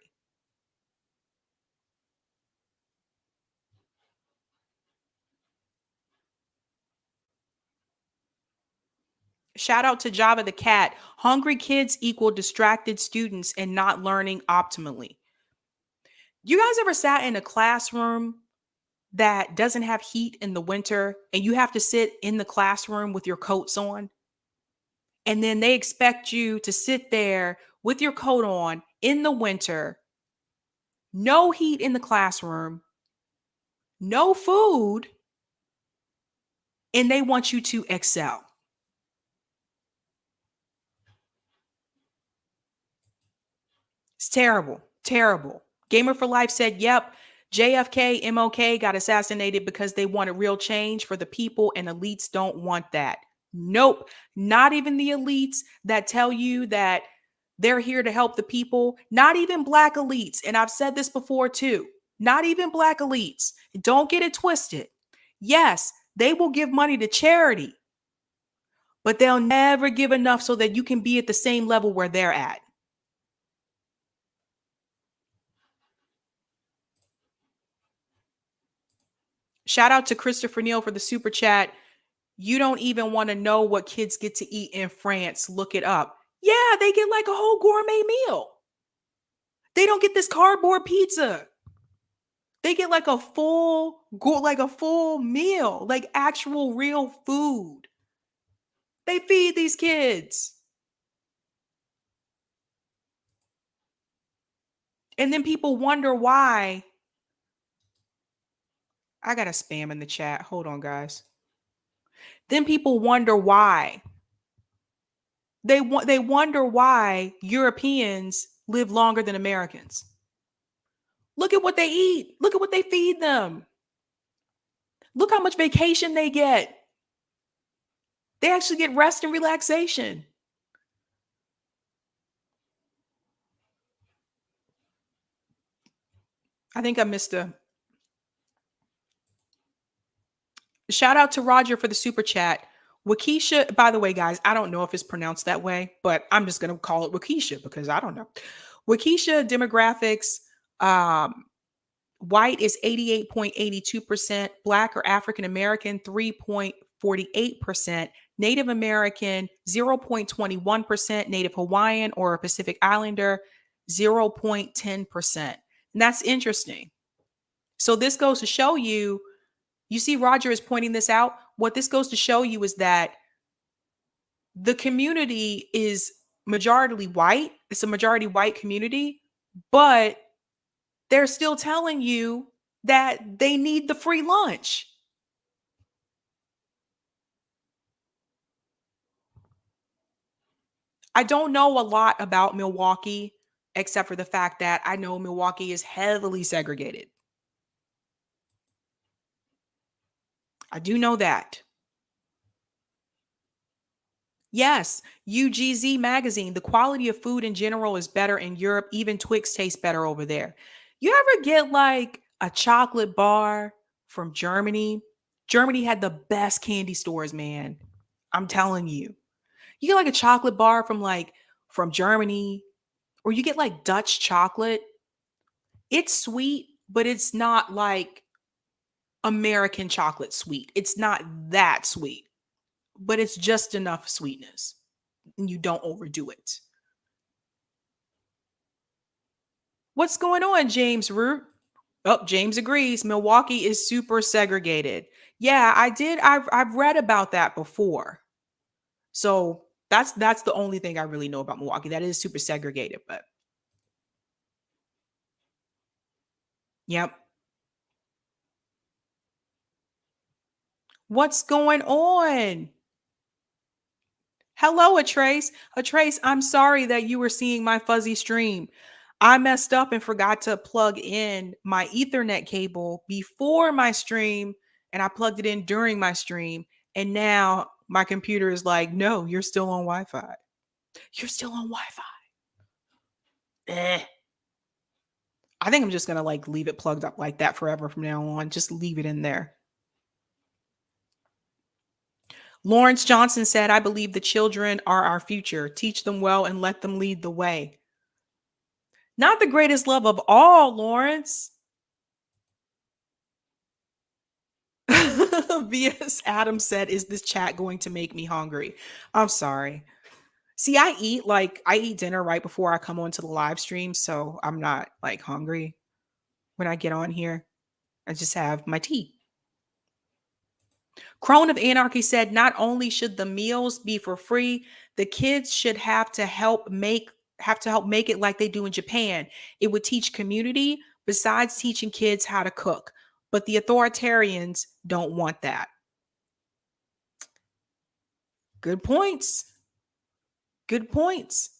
Shout out to Java the Cat. Hungry kids equal distracted students and not learning optimally. You guys ever sat in a classroom that doesn't have heat in the winter and you have to sit in the classroom with your coats on? And then they expect you to sit there with your coat on in the winter, no heat in the classroom, no food, and they want you to excel. It's Terrible, terrible. Gamer for Life said, yep, JFK, MLK got assassinated because they wanted real change for the people, and elites don't want that. Nope, not even the elites that tell you that they're here to help the people, not even black elites. And I've said this before too, not even black elites. Don't get it twisted. Yes, they will give money to charity, but they'll never give enough so that you can be at the same level where they're at. Shout out to Christopher Neal for the super chat. You don't even want to know what kids get to eat in France. Look it up. Yeah, they get like a whole gourmet meal. They don't get this cardboard pizza. They get like a full meal, like actual real food. They feed these kids. And then people wonder why. I got a spam in the chat. Hold on, guys. Then people wonder why. They wonder why Europeans live longer than Americans. Look at what they eat. Look at what they feed them. Look how much vacation they get. They actually get rest and relaxation. I think I missed a shout out to Roger for the super chat. Waukesha, by the way, guys, I don't know if it's pronounced that way, but I'm just going to call it Waukesha because I don't know. Waukesha demographics, white is 88.82%, black or African American 3.48%, Native American 0.21%, Native Hawaiian or Pacific Islander 0.10%. And that's interesting. So this goes to show you, you see Roger is pointing this out. What this goes to show you is that the community is majority white. It's a majority white community, but they're still telling you that they need the free lunch. I don't know a lot about Milwaukee, except for the fact that I know Milwaukee is heavily segregated. I do know that. Yes, UGZ magazine. The quality of food in general is better in Europe. Even Twix tastes better over there. You ever get like a chocolate bar from Germany? Germany had the best candy stores, man. I'm telling you. You get like a chocolate bar from Germany, or you get like Dutch chocolate. It's sweet, but it's not like American chocolate sweet. It's not that sweet, but it's just enough sweetness. And you don't overdo it. What's going on, James Root? Oh, James agrees. Milwaukee is super segregated. Yeah, I did. I've read about that before. So that's the only thing I really know about Milwaukee. That is super segregated, but yep. What's going on? Hello, Atrace. Atrace, I'm sorry that you were seeing my fuzzy stream. I messed up and forgot to plug in my Ethernet cable before my stream, and I plugged it in during my stream. And now my computer is like, no, you're still on Wi Fi. You're still on Wi Fi. I think I'm just going to like leave it plugged up like that forever from now on. Just leave it in there. Lawrence Johnson said, I believe the children are our future. Teach them well and let them lead the way. Not the greatest love of all, Lawrence. V.S. Adams said, is this chat going to make me hungry? I'm sorry. See, I eat dinner right before I come onto the live stream, so I'm not like hungry when I get on here. I just have my tea. Crone of Anarchy said, not only should the meals be for free, the kids should have to help make it like they do in Japan. It would teach community besides teaching kids how to cook. But the authoritarians don't want that. Good points. Good points.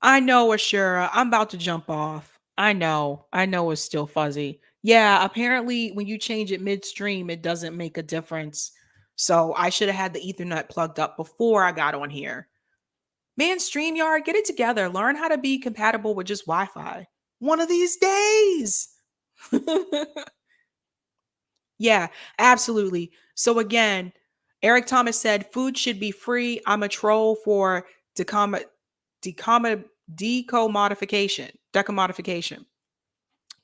I know, Ashura. I'm about to jump off. I know. I know it's still fuzzy. Yeah, apparently when you change it midstream, it doesn't make a difference. So I should have had the Ethernet plugged up before I got on here. Man, StreamYard, get it together. Learn how to be compatible with just Wi Fi. One of these days. Yeah, absolutely. So again, Eric Thomas said food should be free. I'm a troll for decom decom decomodification. Decomodification.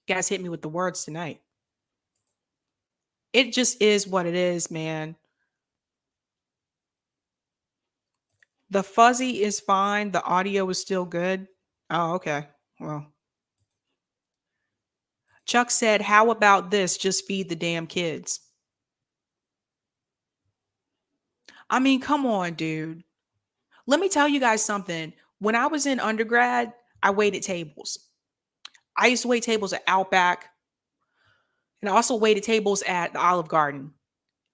Guys hit me with the words tonight. It just is what it is, man. The fuzzy is fine. The audio is still good. Oh, okay. Well, Chuck said, how about this? Just feed the damn kids. I mean, come on, dude. Let me tell you guys something. When I was in undergrad, I waited tables. I used to wait tables at Outback, and I also waited tables at the Olive Garden.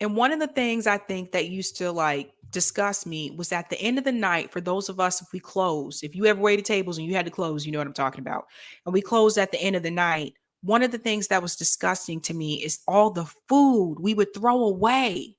And one of the things I think that used to like disgust me was at the end of the night, for those of us, if we close, if you ever waited tables and you had to close, you know what I'm talking about. And we closed at the end of the night. One of the things that was disgusting to me is all the food we would throw away.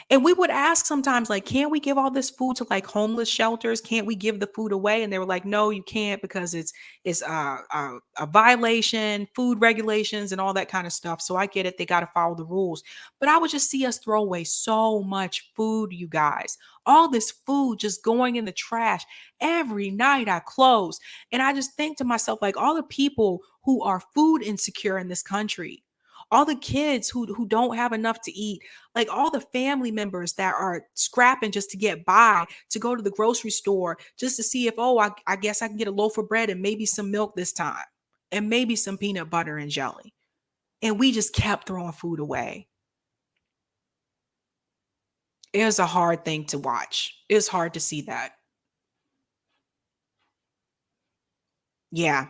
And we would ask sometimes, like, can't we give all this food to like homeless shelters? Can't we give the food away? And they were like, no, you can't because it's a violation, food regulations, and all that kind of stuff. So I get it; they got to follow the rules. But I would just see us throw away so much food, you guys. All this food just going in the trash every night I close, and I just think to myself, like, all the people who are food insecure in this country, all the kids who don't have enough to eat, like all the family members that are scrapping just to get by, to go to the grocery store just to see if, oh, I guess I can get a loaf of bread and maybe some milk this time and maybe some peanut butter and jelly. And we just kept throwing food away. It was a hard thing to watch. It's hard to see that. Yeah.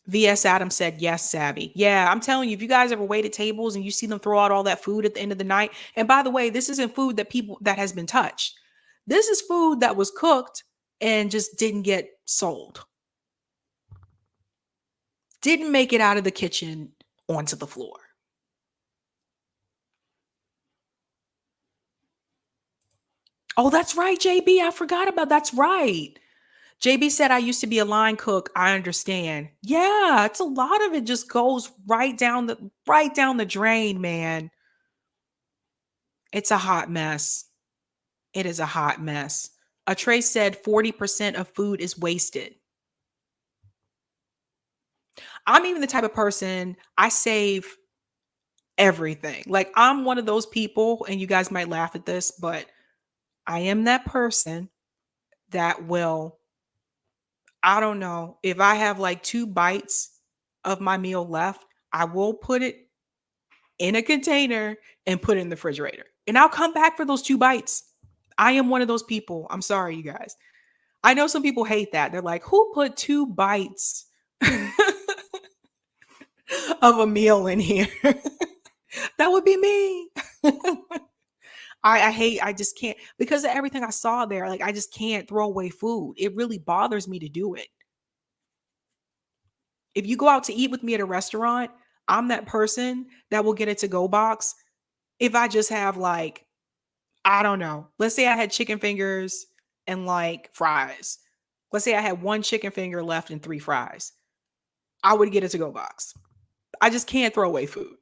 VS Adams said, yes, Sabby. Yeah, I'm telling you, if you guys ever waited tables and you see them throw out all that food at the end of the night, and by the way, this isn't food that people that has been touched. This is food that was cooked and just didn't get sold. Didn't make it out of the kitchen onto the floor. Oh, that's right, JB. I forgot about that's right. JB said I used to be a line cook. I understand. Yeah, it's a lot of it just goes right down the drain, man. It's a hot mess. It is a hot mess. A Trace said 40% of food is wasted. I'm even the type of person, I save everything. Like, I'm one of those people, and you guys might laugh at this, but I am that person that will, I don't know, if I have like 2 bites of my meal left, I will put it in a container and put it in the refrigerator. And I'll come back for those 2 bites. I am one of those people. I'm sorry, you guys. I know some people hate that. They're like, who put 2 bites of a meal in here? That would be me. I just can't, because of everything I saw there. Like, I just can't throw away food. It really bothers me to do it. If you go out to eat with me at a restaurant, I'm that person that will get a to go box. If I just have like, I don't know, let's say I had chicken fingers and like fries. Let's say I had 1 chicken finger left and 3 fries. I would get a to go box. I just can't throw away food.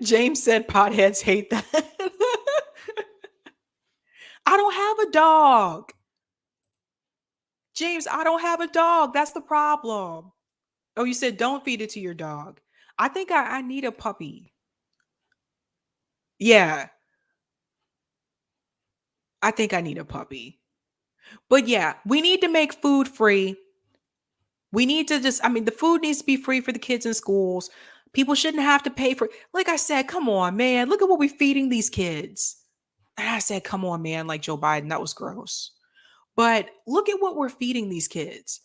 James said potheads hate that. I don't have a dog. James, I don't have a dog. That's the problem. Oh, you said don't feed it to your dog. I think I need a puppy. Yeah, I think I need a puppy. But yeah, we need to make food free. We need to just, I mean, the food needs to be free for the kids in schools. People shouldn't have to pay for, like I said, come on, man. Look at what we're feeding these kids. And I said, come on, man, like Joe Biden. That was gross. But look at what we're feeding these kids.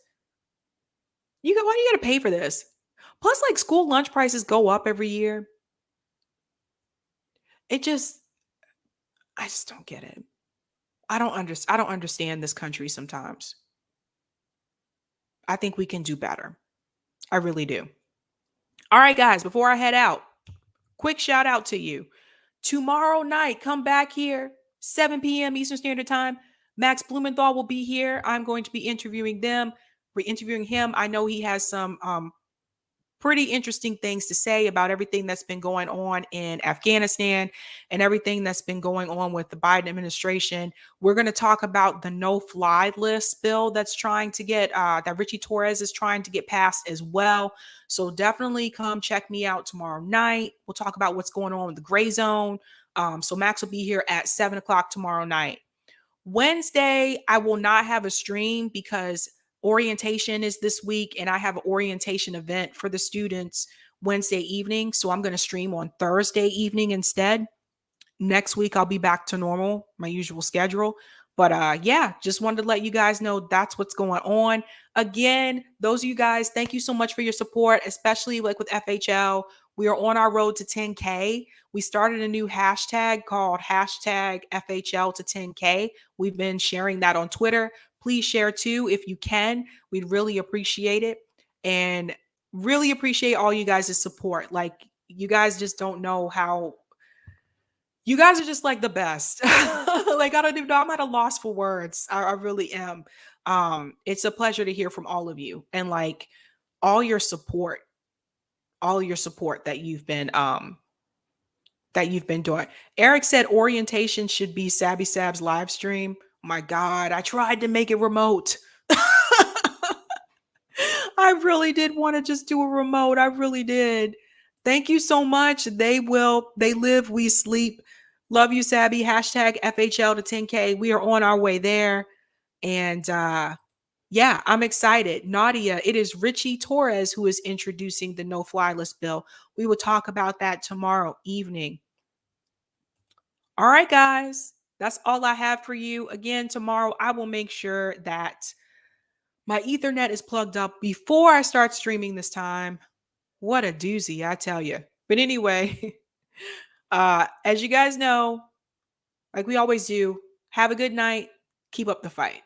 Why do you gotta pay for this? Plus, like school lunch prices go up every year. it just, I just don't get it. I don't understand this country sometimes. I think we can do better. I really do. All right, guys, before I head out, quick shout out to you. Tomorrow night, come back here, 7 p.m. Eastern Standard Time. Max Blumenthal will be here. I'm going to be interviewing them. We're interviewing him. I know he has some pretty interesting things to say about everything that's been going on in Afghanistan and everything that's been going on with the Biden administration. We're going to talk about the no-fly list bill that's trying to get that Richie Torres is trying to get passed as well. So definitely come check me out tomorrow night. We'll talk about what's going on with the gray zone. So Max will be here at 7 o'clock tomorrow night. Wednesday, I will not have a stream because orientation is this week and I have an orientation event for the students Wednesday evening. So I'm going to stream on Thursday evening instead. Next week, I'll be back to normal, my usual schedule. But yeah, just wanted to let you guys know that's what's going on. Again, those of you guys, thank you so much for your support, especially like with FHL. We are on our road to 10K. We started a new hashtag called hashtag FHL to 10K. We've been sharing that on Twitter. Please share too if you can. We'd really appreciate it. And really appreciate all you guys' support. Like, you guys just don't know how you guys are just like the best. Like, I don't even know. I'm at a loss for words. I really am. It's a pleasure to hear from all of you and like all your support, that you've been doing. Eric said orientation should be Sabby Sabs live stream. Oh my God, I tried to make it remote. I really did want to just do a remote. I really did. Thank you so much. They live, we sleep. Love you, Sabby. Hashtag FHL to 10K. We are on our way there. And yeah, I'm excited. Nadia, it is Richie Torres who is introducing the no-fly list bill. We will talk about that tomorrow evening. All right, guys. That's all I have for you. Again, tomorrow I will make sure that my Ethernet is plugged up before I start streaming this time. What a doozy, I tell you. But anyway, as you guys know, like we always do, have a good night. Keep up the fight.